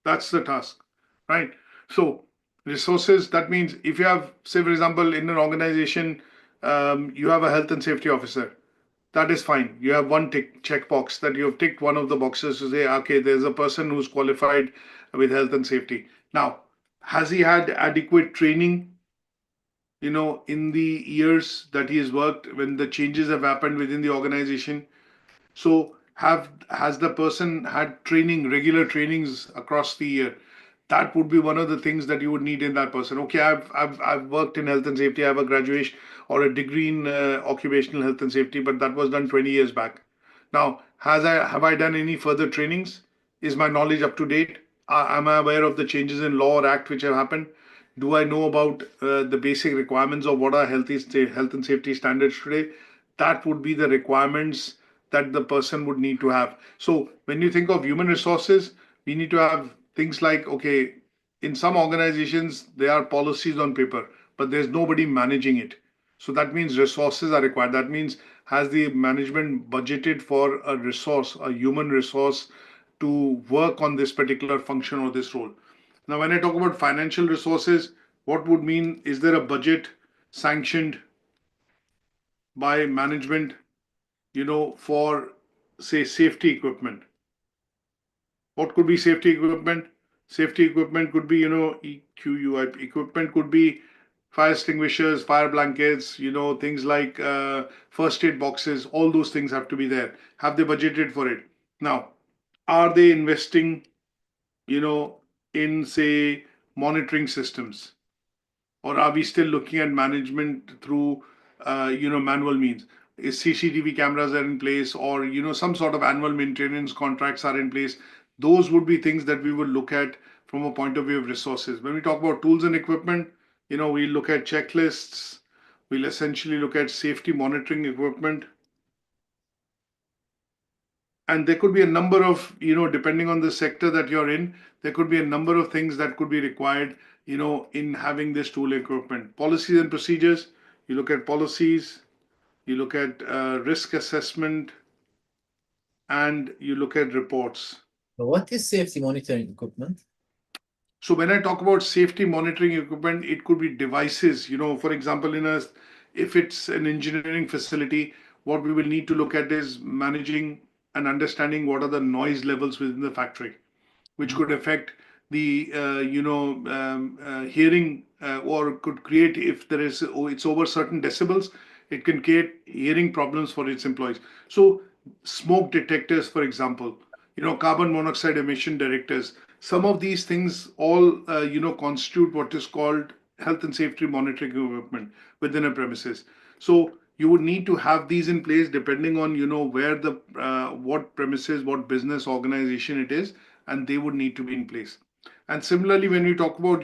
That's the task, right? So resources, that means if you have, say, for example, in an organization, you have a health and safety officer. That is fine. You have one checkbox that you have ticked one of the boxes to say, okay, there's a person who's qualified with health and safety. Now, has he had adequate training, in the years that he has worked when the changes have happened within the organization? So has the person had training, regular trainings across the year? That would be one of the things that you would need in that person. Okay, I've worked in health and safety. I have a graduation or a degree in occupational health and safety, but that was done 20 years back. Now, have I done any further trainings? Is my knowledge up to date? Am I aware of the changes in law or act which have happened? Do I know about the basic requirements of what are health and safety standards today? That would be the requirements that the person would need to have. So when you think of human resources, we need to have things like, okay, in some organizations, there are policies on paper, but there's nobody managing it. So that means resources are required. That means has the management budgeted for a resource, a human resource, to work on this particular function or this role? Now, when I talk about financial resources, what would mean, is there a budget sanctioned by management, for, say, safety equipment? What could be safety equipment? Safety equipment could be, EQUI equipment could be fire extinguishers, fire blankets, things like first aid boxes. All those things have to be there. Have they budgeted for it? Now, are they investing, in, say, monitoring systems? Or are we still looking at management through, manual means? Is CCTV cameras are in place, or some sort of annual maintenance contracts are in place? Those would be things that we would look at from a point of view of resources. When we talk about tools and equipment, we look at checklists. We'll essentially look at safety monitoring equipment. And there could be a number of, depending on the sector that you're in, there could be a number of things that could be required, in having this tool equipment. Policies and procedures, you look at policies, you look at risk assessment, and you look at reports. So what is safety monitoring equipment? So when I talk about safety monitoring equipment, it could be devices, for example, if it's an engineering facility, what we will need to look at is managing and understanding what are the noise levels within the factory, which could affect the hearing, or could create, if there is, it's over certain decibels, it can create hearing problems for its employees. So smoke detectors, for example, carbon monoxide emission detectors, some of these things all constitute what is called health and safety monitoring equipment within a premises. So you would need to have these in place depending on where the what premises, what business organization it is, and they would need to be in place. And similarly, when we talk about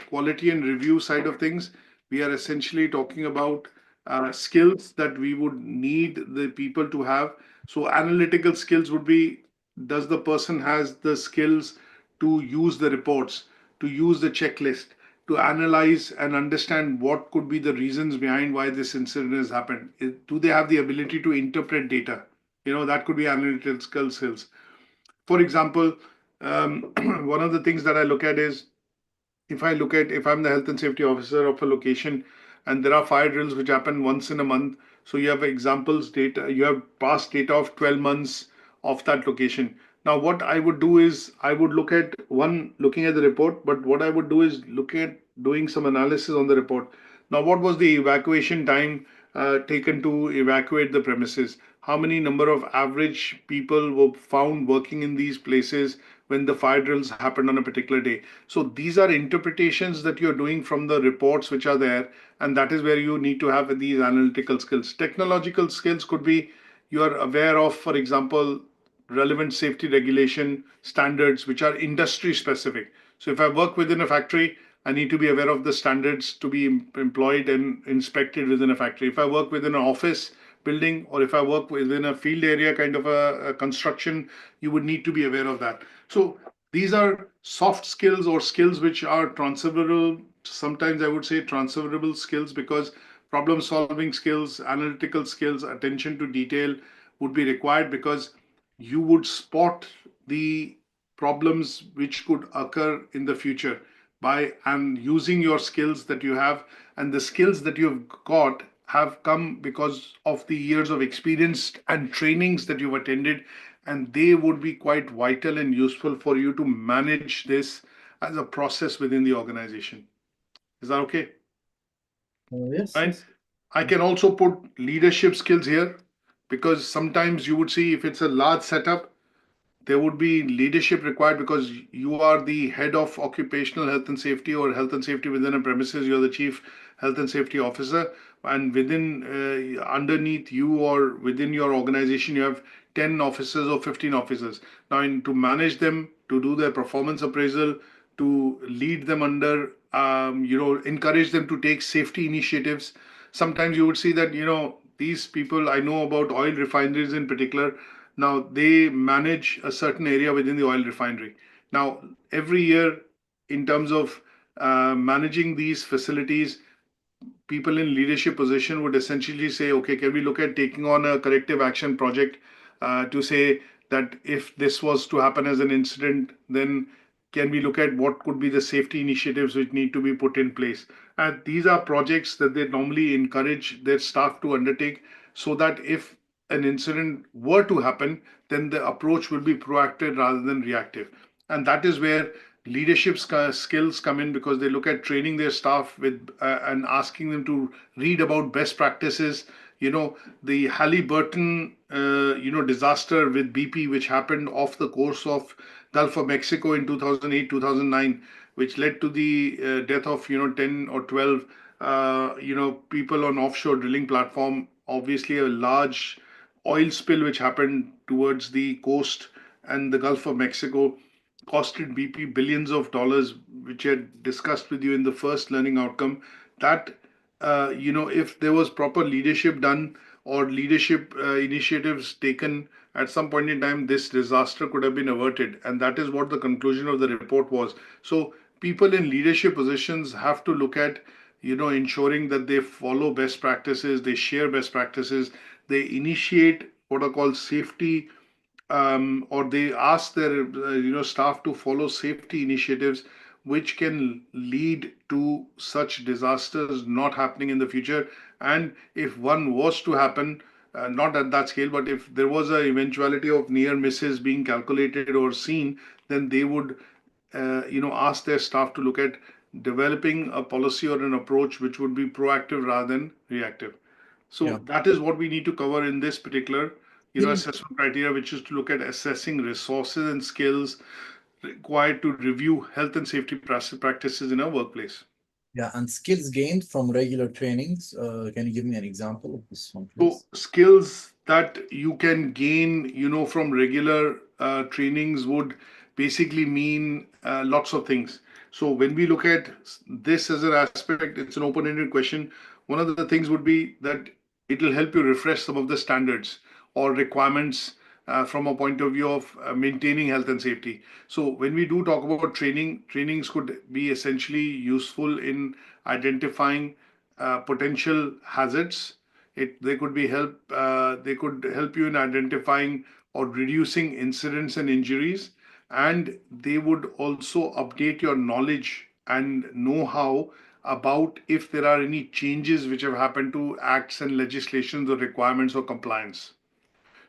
quality and review side of things, we are essentially talking about skills that we would need the people to have. So analytical skills would be, does the person has the skills to use the reports, to use the checklist, to analyze and understand what could be the reasons behind why this incident has happened? Do they have the ability to interpret data? That could be analytical skills. For example, one of the things that I look at is, if I'm the health and safety officer of a location, and there are fire drills which happen once in a month, so you have examples data, you have past data of 12 months of that location. Now, what I would do is, I would looking at the report, but what I would do is look at doing some analysis on the report. Now, what was the evacuation time taken to evacuate the premises? How many number of average people were found working in these places when the fire drills happened on a particular day? So these are interpretations that you're doing from the reports which are there, and that is where you need to have these analytical skills. Technological skills could be, you are aware of, for example, relevant safety regulation standards which are industry specific. So if I work within a factory, I need to be aware of the standards to be employed and inspected within a factory. If I work within an office building, or if I work within a field area kind of a construction, you would need to be aware of that. So these are soft skills or skills which are transferable. Sometimes I would say transferable skills, because problem solving skills, analytical skills, attention to detail would be required, because you would spot the problems which could occur in the future by and using your skills that you have, and the skills that you've got have come because of the years of experience and trainings that you've attended, and they would be quite vital and useful for you to manage this as a process within the organization. Is that okay? Yes, And yes. I can also put leadership skills here, because sometimes you would see if it's a large setup, there would be leadership required, because you are the head of occupational health and safety, or health and safety within a premises. You're the chief health and safety officer, and within underneath you or within your organization, you have 10 officers or 15 officers. Now, to manage them, to do their performance appraisal, to lead them under, encourage them to take safety initiatives. Sometimes you would see that, these people, I know about oil refineries in particular. Now, they manage a certain area within the oil refinery. Now, every year, in terms of managing these facilities, people in leadership position would essentially say, okay, can we look at taking on a corrective action project to say that if this was to happen as an incident, then can we look at what could be the safety initiatives which need to be put in place? And these are projects that they normally encourage their staff to undertake, so that if an incident were to happen, then the approach will be proactive rather than reactive. And that is where leadership skills come in, because they look at training their staff with and asking them to read about best practices. The Halliburton disaster with BP, which happened off the course of Gulf of Mexico in 2008 2009, which led to the death of 10 or 12 people on offshore drilling platform. Obviously a large oil spill which happened towards the coast and the Gulf of Mexico costed BP billions of dollars, which I had discussed with you in the first learning outcome. That, if there was proper leadership done, or leadership initiatives taken at some point in time, this disaster could have been averted. And that is what the conclusion of the report was. So people in leadership positions have to look at, ensuring that they follow best practices, they share best practices, they initiate what are called safety, or they ask their staff to follow safety initiatives which can lead to such disasters not happening in the future. And if one was to happen, not at that scale, but if there was a eventuality of near misses being calculated or seen, then they would ask their staff to look at developing a policy or an approach which would be proactive rather than reactive. So Yeah. that is what we need to cover in this particular, Still, assessment criteria, which is to look at assessing resources and skills required to review health and safety practices in a workplace. yeah, and skills gained from regular trainings. Can you give me an example of this one, So please? skills that you can gain, from regular trainings would basically mean lots of things. So when we look at this as an aspect, it's an open-ended question. One of the things would be that it will help you refresh some of the standards or requirements from a point of view of maintaining health and safety. So when we do talk about training, trainings could be essentially useful in identifying potential hazards. They could be help. They could help you in identifying or reducing incidents and injuries, and they would also update your knowledge and know-how about if there are any changes which have happened to acts and legislations or requirements or compliance.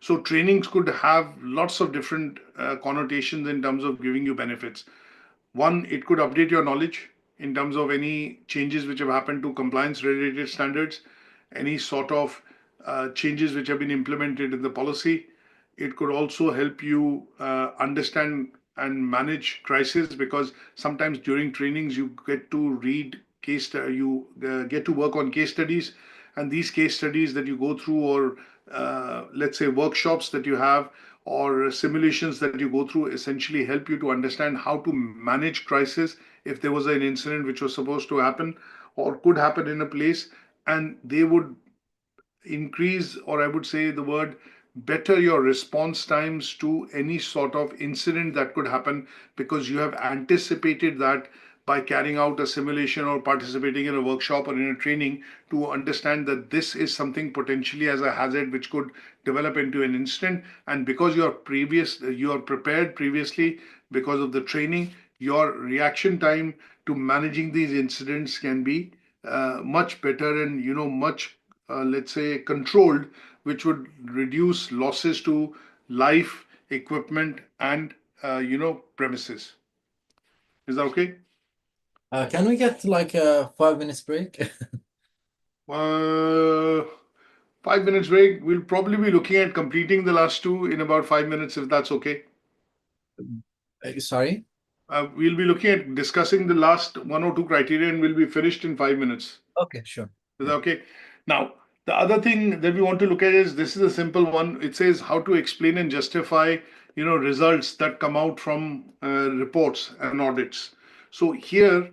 So trainings could have lots of different connotations in terms of giving you benefits. One, it could update your knowledge in terms of any changes which have happened to compliance related standards, any sort of changes which have been implemented in the policy. It could also help you understand and manage crisis, because sometimes during trainings you get to read you get to work on case studies, and these case studies that you go through, or let's say, workshops that you have or simulations that you go through essentially help you to understand how to manage crisis if there was an incident which was supposed to happen or could happen in a place, and they would increase, or I would say the word, better your response times to any sort of incident that could happen because you have anticipated that by carrying out a simulation or participating in a workshop or in a training to understand that this is something potentially as a hazard which could develop into an incident. And because you are prepared previously because of the training, your reaction time to managing these incidents can be much better and much let's say controlled, which would reduce losses to life, equipment, and premises. Is that okay? Can we get like a 5 minutes break? Uh, 5 minutes break. We'll probably be looking at completing the last two in about 5 minutes, if that's okay. Sorry? We'll be looking at discussing the last one or two criteria and we'll be finished in 5 minutes. Okay, sure. Is that okay? Now, the other thing that we want to look at is this is a simple one. It says how to explain and justify, results that come out from reports and audits. So here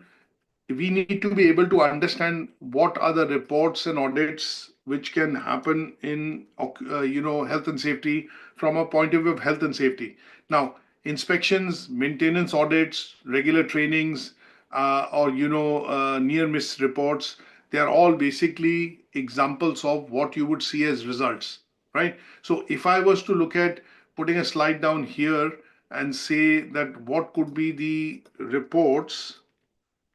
we need to be able to understand what are the reports and audits which can happen in health and safety from a point of view of health and safety. Now, inspections, maintenance audits, regular trainings, or near miss reports, they are all basically examples of what you would see as results, right? So if I was to look at putting a slide down here and say that what could be the reports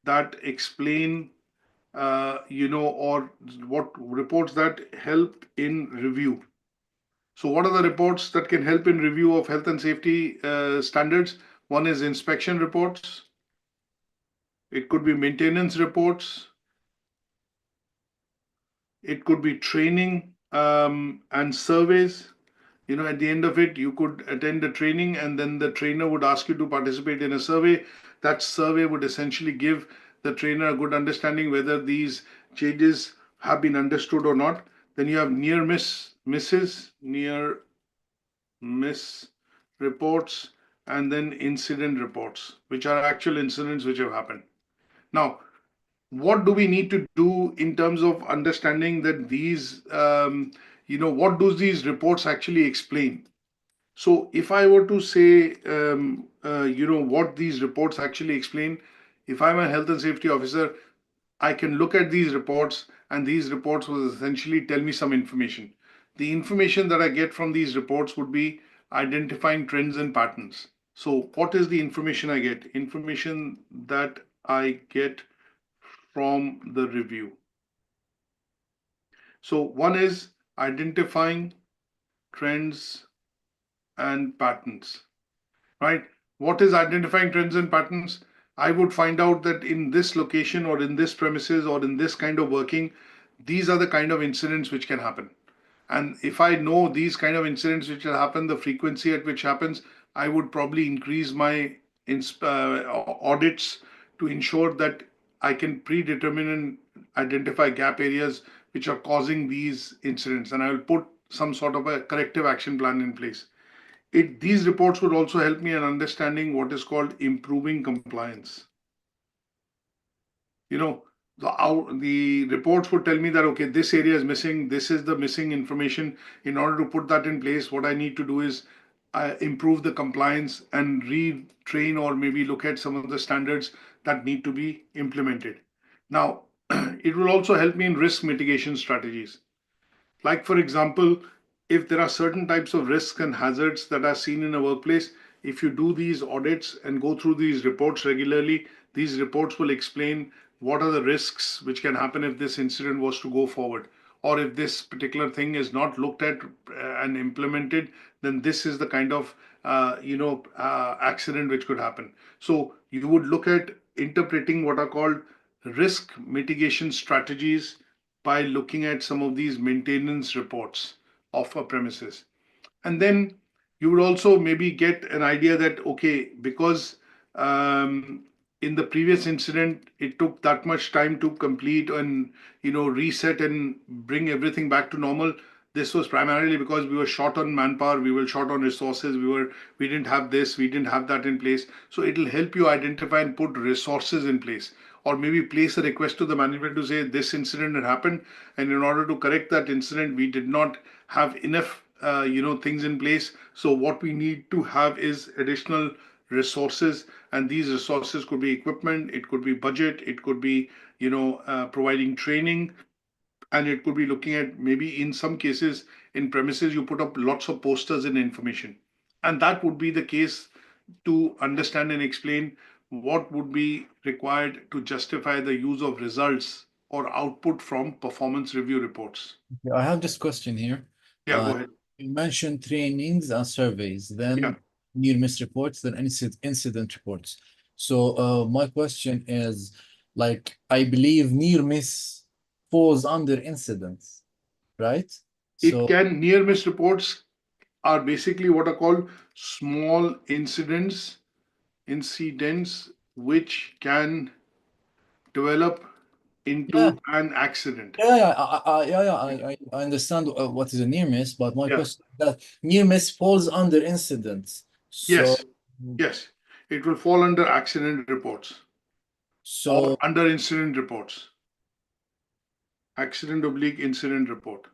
that explain, or what reports that help in review. So, what are the reports that can help in review of health and safety standards? One is inspection reports. It could be maintenance reports. It could be training and surveys. At the end of it, you could attend a training and then the trainer would ask you to participate in a survey. That survey would essentially give the trainer a good understanding whether these changes have been understood or not. Then you have near miss reports, and then incident reports, which are actual incidents which have happened. Now, what do we need to do in terms of understanding that these, what do these reports actually explain? So if I were to say, what these reports actually explain, if I'm a health and safety officer, I can look at these reports and these reports will essentially tell me some information. The information that I get from these reports would be identifying trends and patterns. So what is the information I get? Information that I get from the review. So one is identifying trends and patterns, right? What is identifying trends and patterns? I would find out that in this location or in this premises or in this kind of working, these are the kind of incidents which can happen. And if I know these kind of incidents which will happen, the frequency at which happens, I would probably increase my audits to ensure that I can predetermine and identify gap areas which are causing these incidents. And I will put some sort of a corrective action plan in place. These reports would also help me in understanding what is called improving compliance. The reports would tell me that, okay, this area is missing, this is the missing information. In order to put that in place, what I need to do is improve the compliance and retrain or maybe look at some of the standards that need to be implemented. Now, it will also help me in risk mitigation strategies. Like, for example, if there are certain types of risks and hazards that are seen in a workplace, if you do these audits and go through these reports regularly, these reports will explain what are the risks which can happen if this incident was to go forward. Or if this particular thing is not looked at and implemented, then this is the kind of accident which could happen. So you would look at interpreting what are called risk mitigation strategies by looking at some of these maintenance reports of a premises. And then you would also maybe get an idea that, okay, because in the previous incident, it took that much time to complete and, reset and bring everything back to normal. This was primarily because we were short on manpower, we were short on resources, we didn't have this, we didn't have that in place. So it'll help you identify and put resources in place, or maybe place a request to the management to say this incident had happened, and in order to correct that incident, we did not have enough things in place. So what we need to have is additional resources, and these resources could be equipment, it could be budget, it could be providing training, and it could be looking at, maybe in some cases in premises you put up lots of posters and information, and that would be the case to understand and explain what would be required to justify the use of results or output from performance review reports. Yeah, I have this question here. Yeah, go ahead. You mentioned trainings and surveys, Yeah. then near miss reports, then incident reports. So my question is, like, I believe near miss falls under incidents, right? It So can, near miss reports are basically what are called small incidents which can develop yeah, into an accident. I understand what is a near miss, but my Yeah. question is that near miss falls under incidents. So Yes. Yes. It will fall under accident reports or so under incident reports. Accident oblique incident report.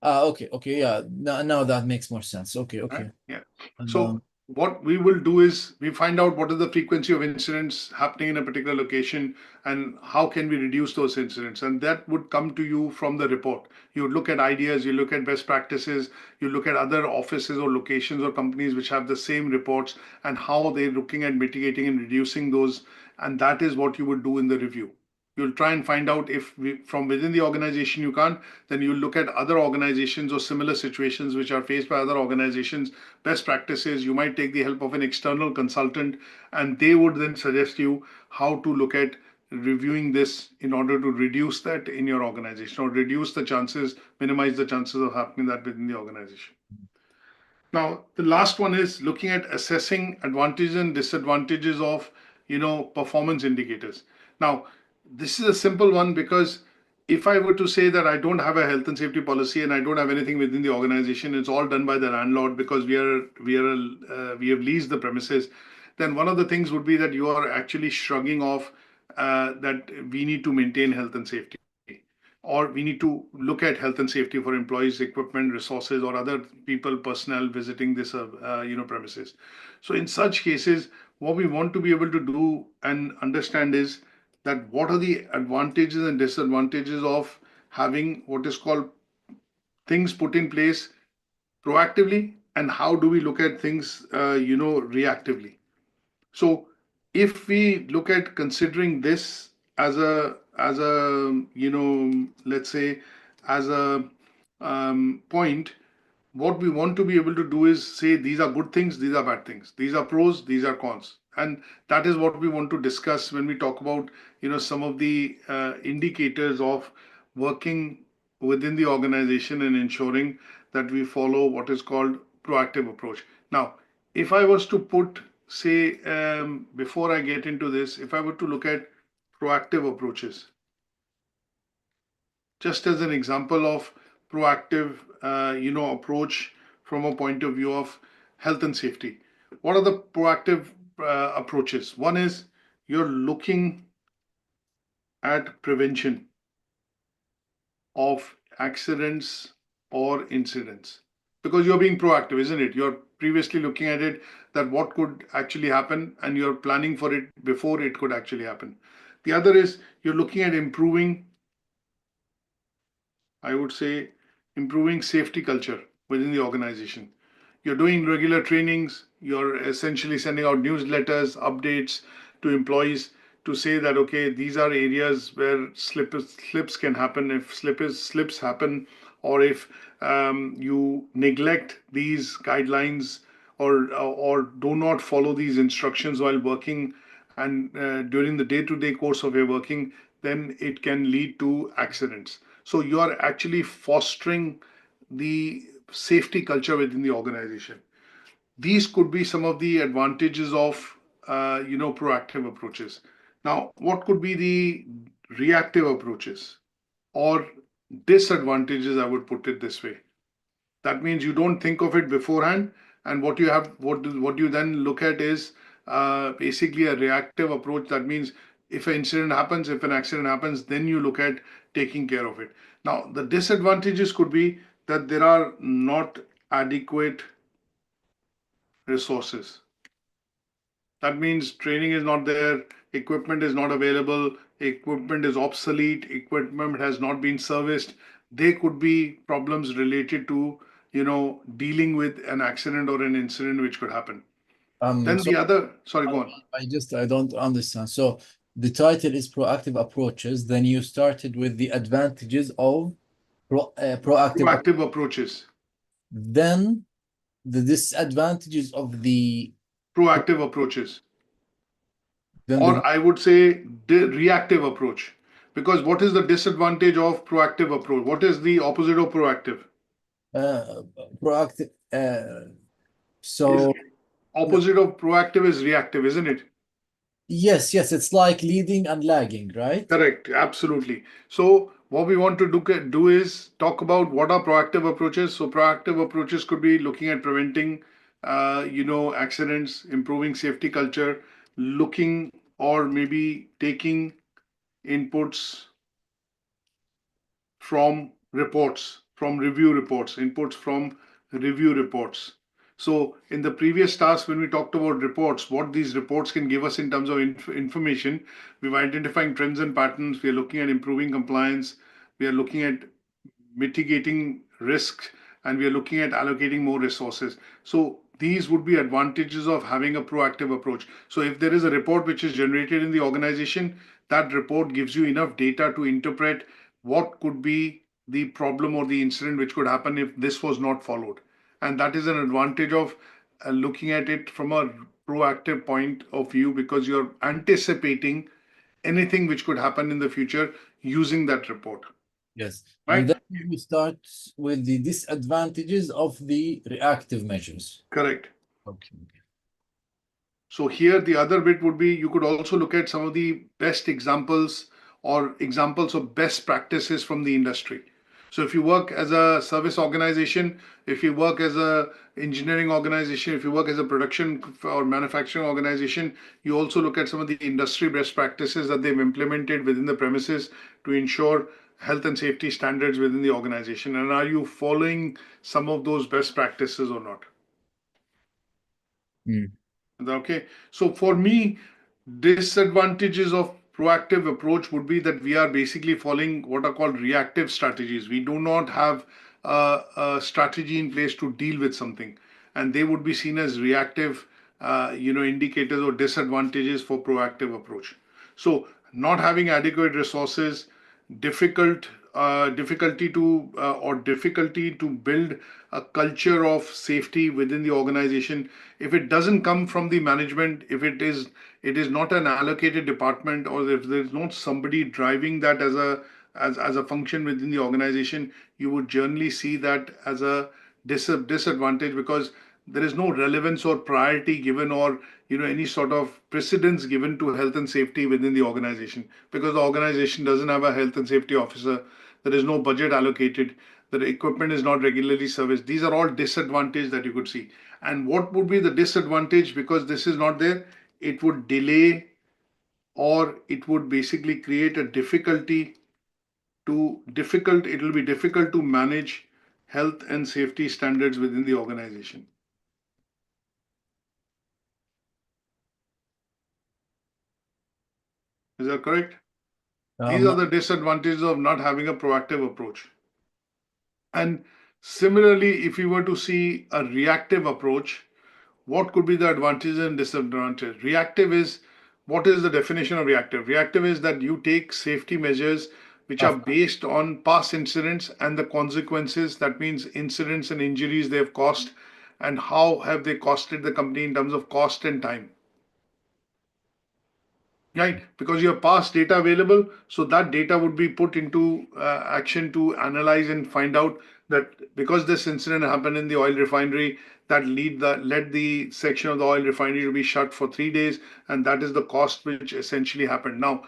okay, yeah. Now that makes more sense. Okay, Right? okay. Yeah. And So what we will do is we find out what is the frequency of incidents happening in a particular location and how can we reduce those incidents. And that would come to you from the report. You would look at ideas, you look at best practices, you look at other offices or locations or companies which have the same reports and how they're looking at mitigating and reducing those. And that is what you would do in the review. You'll try and find out if from within the organization you can't, then you'll look at other organizations or similar situations which are faced by other organizations, best practices. You might take the help of an external consultant, and they would then suggest you how to look at reviewing this in order to reduce that in your organization or reduce the chances, minimize the chances of happening that within the organization. Now, the last one is looking at assessing advantages and disadvantages of, performance indicators. Now, this is a simple one because if I were to say that I don't have a health and safety policy and I don't have anything within the organization, it's all done by the landlord because we have leased the premises. Then one of the things would be that you are actually shrugging off that we need to maintain health and safety, or we need to look at health and safety for employees, equipment, resources, or other people, personnel visiting this premises. So in such cases, what we want to be able to do and understand is that what are the advantages and disadvantages of having what is called things put in place proactively, and how do we look at things reactively. So if we look at considering this as a let's say as a point, what we want to be able to do is say these are good things, these are bad things, these are pros, these are cons, and that is what we want to discuss when we talk about some of the indicators of working within the organization and ensuring that we follow what is called proactive approach. Now, if I was to put, say, before I get into this, if I were to look at proactive approaches, just as an example of proactive, approach from a point of view of health and safety. What are the proactive approaches? One is you're looking at prevention of accidents or incidents because you're being proactive, isn't it? You're previously looking at it that what could actually happen and you're planning for it before it could actually happen. The other is you're looking at improving, I would say, improving safety culture within the organization. You're doing regular trainings, you're essentially sending out newsletters, updates to employees to say that, okay, these are areas where slips can happen. If slips happen, or if you neglect these guidelines or do not follow these instructions while working and during the day-to-day course of your working, then it can lead to accidents. So you are actually fostering the safety culture within the organization. These could be some of the advantages of proactive approaches. Now, what could be the reactive approaches or disadvantages, I would put it this way. That means you don't think of it beforehand, and what you then look at is basically a reactive approach. That means if an incident happens, if an accident happens, then you look at taking care of it. Now, the disadvantages could be that there are not adequate resources. That means training is not there, equipment is not available, equipment is obsolete, equipment has not been serviced. There could be problems related to, dealing with an accident or an incident which could happen. Then So the other, sorry, go on. I don't understand. So the title is proactive approaches. Then you started with the advantages of proactive. Proactive approaches. Then the disadvantages of the Proactive approaches. then Or the I would say reactive approach. Because what is the disadvantage of proactive approach? What is the opposite of proactive? proactive. Is So opposite of proactive is reactive, isn't it? yes, it's like leading and lagging, right? Correct, absolutely. So what we want to do is talk about what are proactive approaches. So proactive approaches could be looking at preventing, accidents, improving safety culture, looking or maybe taking inputs from reports, from review reports, inputs from review reports. So in the previous task, when we talked about reports, what these reports can give us in terms of information, we've identifying trends and patterns. We are looking at improving compliance. We are looking at mitigating risk, and we are looking at allocating more resources. So these would be advantages of having a proactive approach. So if there is a report which is generated in the organization, that report gives you enough data to interpret what could be the problem or the incident which could happen if this was not followed. And that is an advantage of looking at it from a proactive point of view, because you're anticipating anything which could happen in the future using that report. Yes. Right? And then we start with the disadvantages of the reactive measures. Correct. Okay. So here the other bit would be you could also look at some of the best examples or examples of best practices from the industry. So if you work as a service organization, if you work as a engineering organization, if you work as a production or manufacturing organization, you also look at some of the industry best practices that they've implemented within the premises to ensure health and safety standards within the organization. And are you following some of those best practices or not? Okay, so for me, disadvantages of proactive approach would be that we are basically following what are called reactive strategies. We do not have a strategy in place to deal with something, and they would be seen as reactive, indicators or disadvantages for proactive approach. So not having adequate resources, difficulty to build a culture of safety within the organization. If it doesn't come from the management, if it is not an allocated department, or if there's not somebody driving that as a function within the organization, you would generally see that as a disadvantage, because there is no relevance or priority given, or any sort of precedence given to health and safety within the organization, because the organization doesn't have a health and safety officer. There is no budget allocated. The equipment is not regularly serviced. These are all disadvantages that you could see. And what would be the disadvantage? Because this is not there, it would delay, or it would basically create a it will be difficult to manage health and safety standards within the organization. Is that correct? These are the disadvantages of not having a proactive approach. And similarly, if you were to see a reactive approach, what could be the advantages and disadvantages? Reactive is, what is the definition of reactive? Reactive is that you take safety measures which are based on past incidents and the consequences. That means incidents and injuries they have caused, and how have they costed the company in terms of cost and time. Right, because you have past data available, so that data would be put into action to analyze and find out that because this incident happened in the oil refinery, that led the section of the oil refinery to be shut for 3 days, and that is the cost which essentially happened. Now,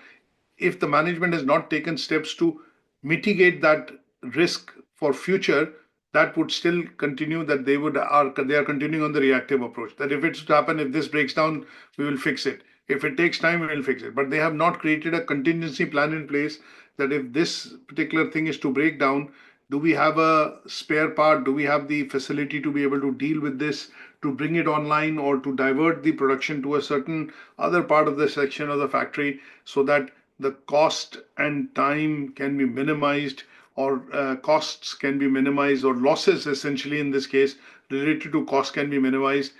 if the management has not taken steps to mitigate that risk for future, that would still continue, that they are continuing on the reactive approach. That if it's to happen, if this breaks down, we will fix it. If it takes time, we will fix it. But they have not created a contingency plan in place that if this particular thing is to break down, do we have a spare part? Do we have the facility to be able to deal with this, to bring it online, or to divert the production to a certain other part of the section of the factory, so that the cost and time can be minimized, or costs can be minimized, or losses essentially in this case related to cost can be minimized.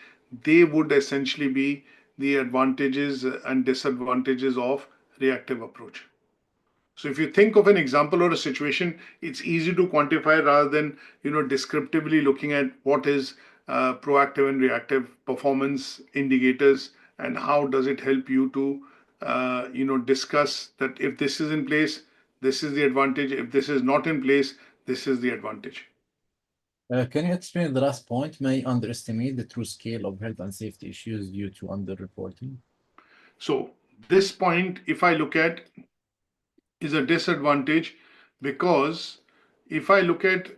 They would essentially be the advantages and disadvantages of reactive approach. So if you think of an example or a situation, it's easy to quantify rather than descriptively looking at what is proactive and reactive performance indicators, and how does it help you to discuss that if this is in place, this is the advantage. If this is not in place, this is the advantage. Can you explain the last point? May underestimate the true scale of health and safety issues due to underreporting. So this point, if I look at, is a disadvantage, because if I look at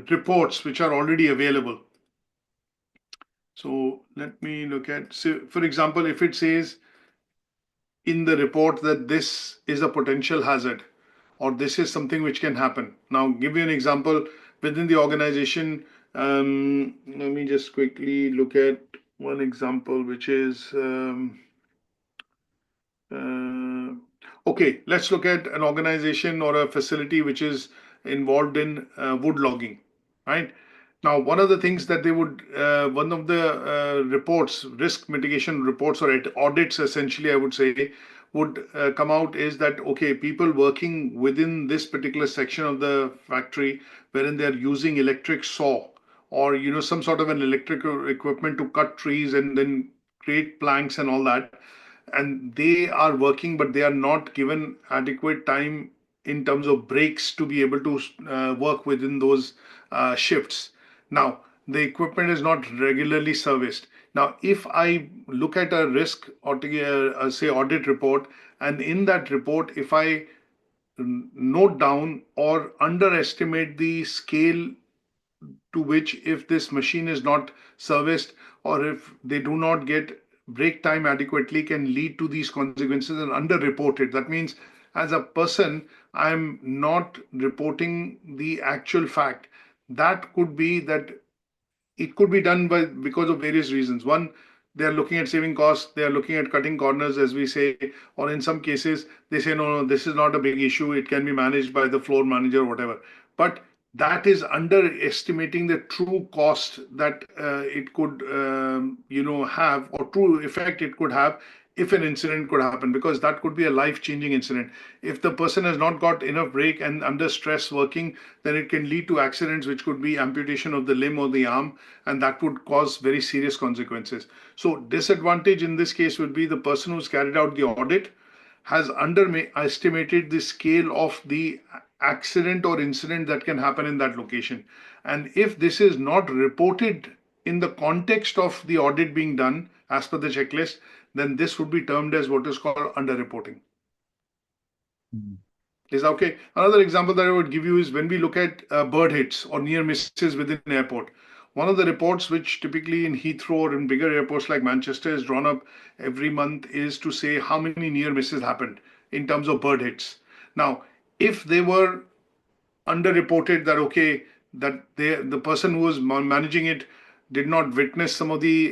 reports which are already available. So let me look at, so for example, if it says in the report that this is a potential hazard, or this is something which can happen. Now, give you an example within the organization. Let me just quickly look at one example, which is, okay, let's look at an organization or a facility which is involved in wood logging, right? Now, one of the things that they would, one of the reports, risk mitigation reports or audits, essentially, I would say, would come out is that, okay, people working within this particular section of the factory, wherein they're using electric saw, or some sort of an electrical equipment to cut trees and then create planks and all that, and they are working, but they are not given adequate time in terms of breaks to be able to work within those shifts. Now, the equipment is not regularly serviced. Now, if I look at a risk or say audit report, and in that report, if I note down or underestimate the scale to which, if this machine is not serviced, or if they do not get break time adequately, can lead to these consequences, and underreported. That means as a person, I'm not reporting the actual fact. That could be that it could be done because of various reasons. One, they are looking at saving costs, they are looking at cutting corners, as we say, or in some cases, they say, no, this is not a big issue, it can be managed by the floor manager or whatever. But that is underestimating the true cost that it could, have, or true effect it could have if an incident could happen, because that could be a life-changing incident. If the person has not got enough break and under stress working, then it can lead to accidents which could be amputation of the limb or the arm, and that would cause very serious consequences. So disadvantage in this case would be the person who's carried out the audit has underestimated the scale of the accident or incident that can happen in that location. And if this is not reported in the context of the audit being done as per the checklist, then this would be termed as what is called underreporting. Is that okay? Another example that I would give you is when we look at bird hits or near misses within an airport. One of the reports which typically in Heathrow or in bigger airports like Manchester is drawn up every month is to say how many near misses happened in terms of bird hits. Now, if they were underreported, that okay, that the person who was managing it did not witness some of the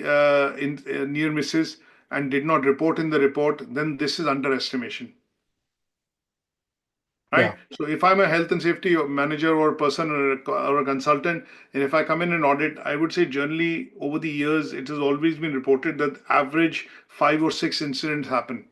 near misses and did not report in the report, then this is underestimation. Right? Yeah. So if I'm a health and safety manager or person or a consultant, and if I come in and audit, I would say generally over the years, it has always been reported that average 5 or 6 incidents happen.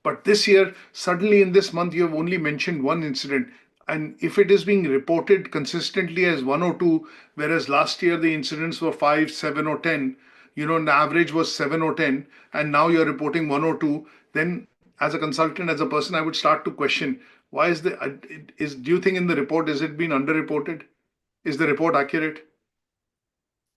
But this year, suddenly in this month, you have only mentioned one incident. And if it is being reported consistently as 1 or 2, whereas last year the incidents were 5, 7, or 10, the average was 7 or 10, and now you're reporting 1 or 2, then as a consultant, as a person, I would start to question, why do you think in the report, is it been underreported? Is the report accurate?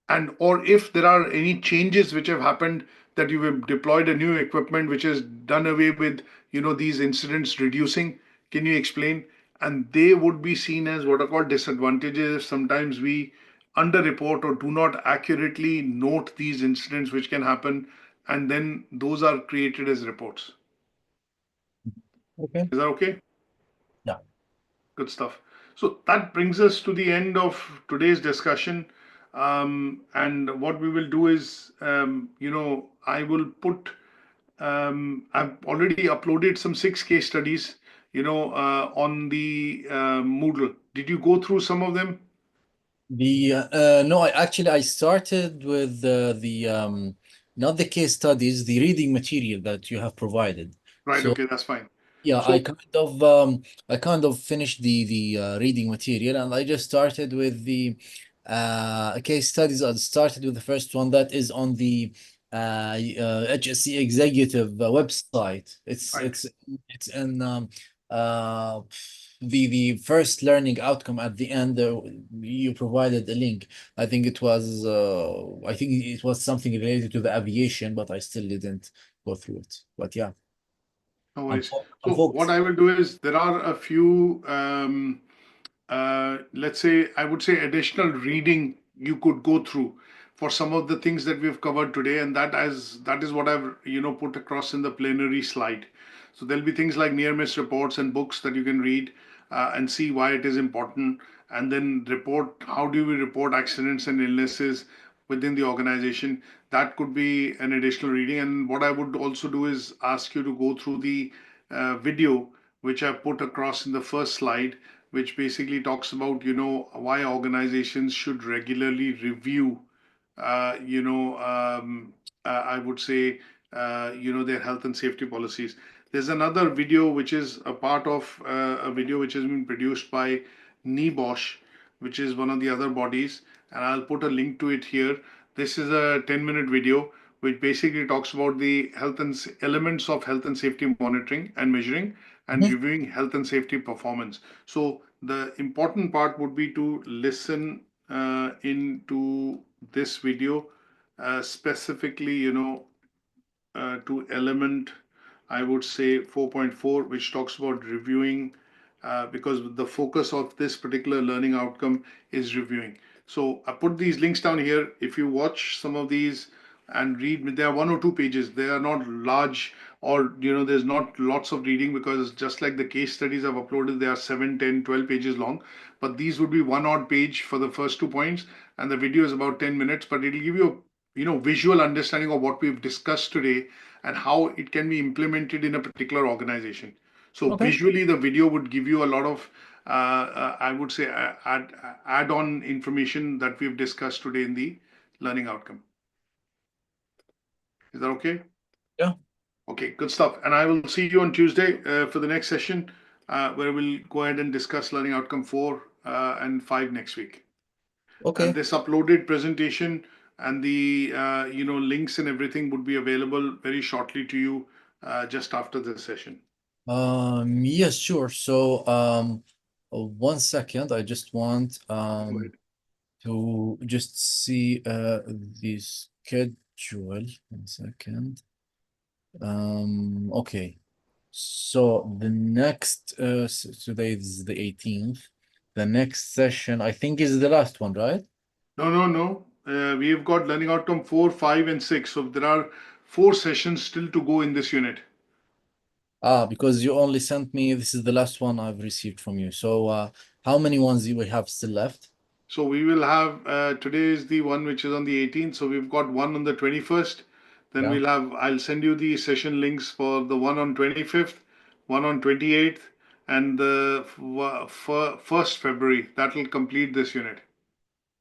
And or if there are any changes which have happened, that you have deployed a new equipment which has done away with these incidents reducing, can you explain? and they would be seen as what are called disadvantages if sometimes we underreport or do not accurately note these incidents which can happen, and then those are created as reports. Okay. Is that okay? Yeah. Good stuff. So that brings us to the end of today's discussion. And what we will do is, I will put, I've already uploaded some 6 case studies, on the Moodle. Did you go through some of them? No, I started with the not the case studies, the reading material that you have provided. Right. So Okay. That's fine. yeah, So, I kind of finished the reading material, and I just started with the case studies. I started with the first one that is on the HSC executive website. right. It's in uh the first learning outcome at the end. You provided a link. I think it was something related to the aviation, but I still didn't go through it. But yeah. No I'm worries. I'm So what focused. I will do is there are a few, let's say, I would say additional reading you could go through for some of the things that we've covered today, and that is what I've put across in the plenary slide. So there'll be things like near miss reports and books that you can read and see why it is important, and then report how do we report accidents and illnesses within the organization. That could be an additional reading. And what I would also do is ask you to go through the video which I put across in the first slide, which basically talks about why organizations should regularly review uh, you know I would say their health and safety policies. There's another video which is a part of a video which has been produced by NEBOSH, which is one of the other bodies, and I'll put a link to it here. This is a 10-minute video which basically talks about the elements of health and safety monitoring and measuring and Mhm. reviewing health and safety performance. So the important part would be to listen into this video, specifically, to element, I would say 4.4, which talks about reviewing, because the focus of this particular learning outcome is reviewing. So I put these links down here. If you watch some of these and read, there are 1 or 2 pages. They are not large, or there's not lots of reading, because just like the case studies I've uploaded, they are 7, 10, 12 pages long. But these would be one odd page for the first 2 points, and the video is about 10 minutes, but it'll give you a visual understanding of what we've discussed today and how it can be implemented in a particular organization. So Okay. visually, the video would give you a lot of, I would say, add-on information that we've discussed today in the learning outcome. Is that okay? Yeah. Okay, good stuff. And I will see you on Tuesday for the next session, where we'll go ahead and discuss learning outcome 4 and 5 next week. And Okay. this uploaded presentation and the links and everything would be available very shortly to you just after this session. Yes, sure. So, 1 second. I just want Go ahead. to just see the schedule. 1 second. Okay. So the next today is the 18th. The next session, I think, is the last one, right? No, no, no. We have got learning outcome 4, 5, and 6. So there are 4 sessions still to go in this unit. Ah, because you only sent me, this is the last one I've received from you. So, how many ones do we have still left? So we will have, today is the one which is on the 18th. So we've got one on the 21st. Then Yeah. I'll send you the session links for the one on 25th, one on 28th, and the 1st February. That will complete this unit.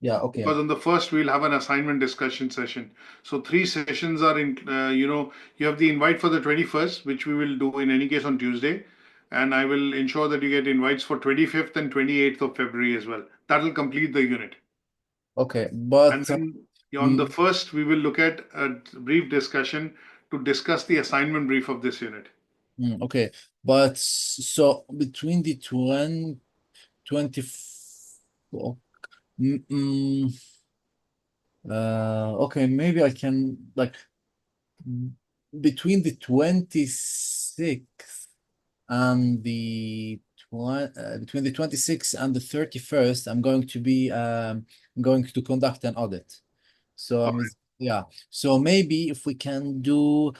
Yeah, okay. Because on the first we'll have an assignment discussion session. So 3 sessions are in. You have the invite for the 21st, which we will do in any case on Tuesday, and I will ensure that you get invites for 25th and 28th of February as well. That will complete the unit. Okay. And But then on the mm, first, we will look at a brief discussion to discuss the assignment brief of this unit. okay. But so between the 24, mm, mm, okay, maybe I can like between the 26th and the between the 26th and the 31st, I'm going to be going to conduct an audit. So All right. yeah. So maybe if we can do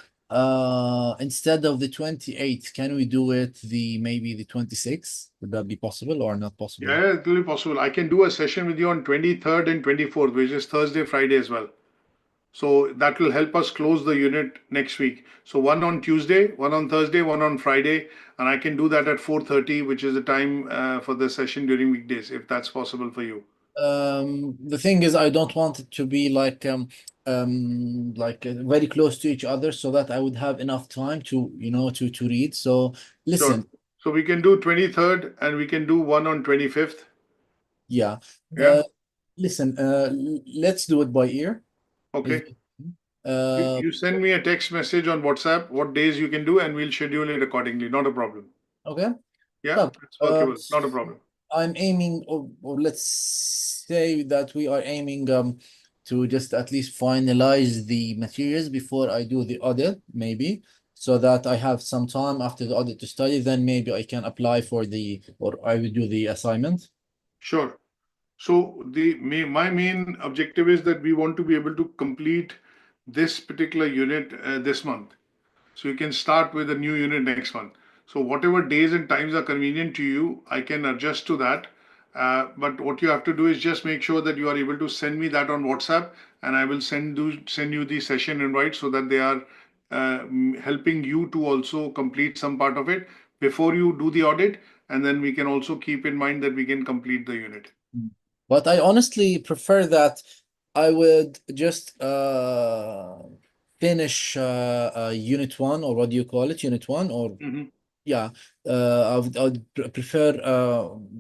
instead of the 28th, can we do it maybe the 26th? Would that be possible or not possible? Yeah, it will be possible. I can do a session with you on 23rd and 24th, which is Thursday, Friday as well. So that will help us close the unit next week. So one on Tuesday, one on Thursday, one on Friday, and I can do that at 4:30, which is the time for the session during weekdays, if that's possible for you. The thing is, I don't want it to be like very close to each other, so that I would have enough time to to read. So Sure. listen, So we can do 23rd and we can do one on 25th. yeah, Yeah. listen, let's do it by ear. Is Okay. uh You send me a text message on WhatsApp what days you can do, and we'll schedule it accordingly. Not a problem. okay. Yeah, Look, it's workable. Not a problem. I'm aiming, or let's say that we are aiming to just at least finalize the materials before I do the audit, maybe, so that I have some time after the audit to study. Then maybe I can apply for or I will do the assignment. Sure. So my main objective is that we want to be able to complete this particular unit this month. So you can start with a new unit next month. So whatever days and times are convenient to you, I can adjust to that. But what you have to do is just make sure that you are able to send me that on WhatsApp, and I will send you the session invite so that they are helping you to also complete some part of it before you do the audit, and then we can also keep in mind that we can complete the unit. But I honestly prefer that I would just finish unit one, or what do you call it, unit one, or Mhm. yeah, I would prefer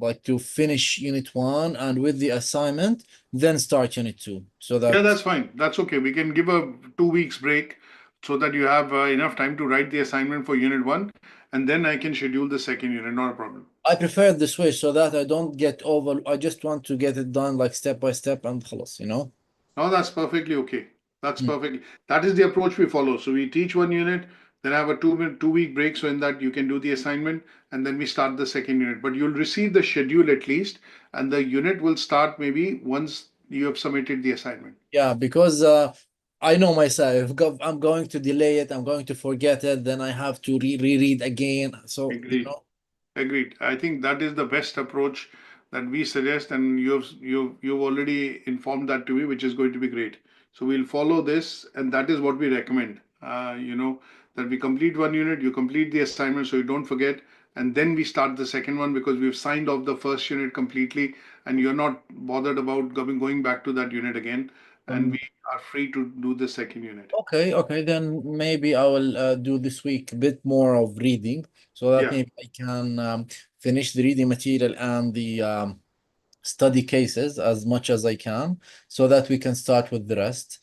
like to finish unit one and with the assignment, then start unit two, so Yeah, that that's fine. That's okay. We can give a 2 weeks break so that you have enough time to write the assignment for unit one, and then I can schedule the second unit. Not a problem. I prefer it this way so that I don't get over. I just want to get it done like step by step and خلاص. No, that's perfectly okay. That's Mm. perfectly. That is the approach we follow. So we teach one unit, then have a 2 week break, so in that you can do the assignment, and then we start the second unit. But you'll receive the schedule at least, and the unit will start maybe once you have submitted the assignment. Yeah, because I know myself. I'm going to delay it. I'm going to forget it. Then I have to reread again. So, Agreed. Agreed. I think that is the best approach that we suggest, and you've already informed that to me, which is going to be great. So we'll follow this, and that is what we recommend. That we complete one unit, you complete the assignment, so you don't forget, and then we start the second one because we've signed off the first unit completely, and you're not bothered about going back to that unit again, and um, we are free to do the second unit. okay. Then maybe I will do this week a bit more of reading, so that Yeah, maybe I can finish the reading material and the study cases as much as I can, so that we can start with the rest.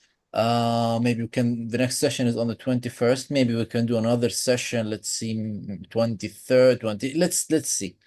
Maybe we can. The next session is on the 21st. Maybe we can do another session. Let's see, 23rd, 20. Let's see.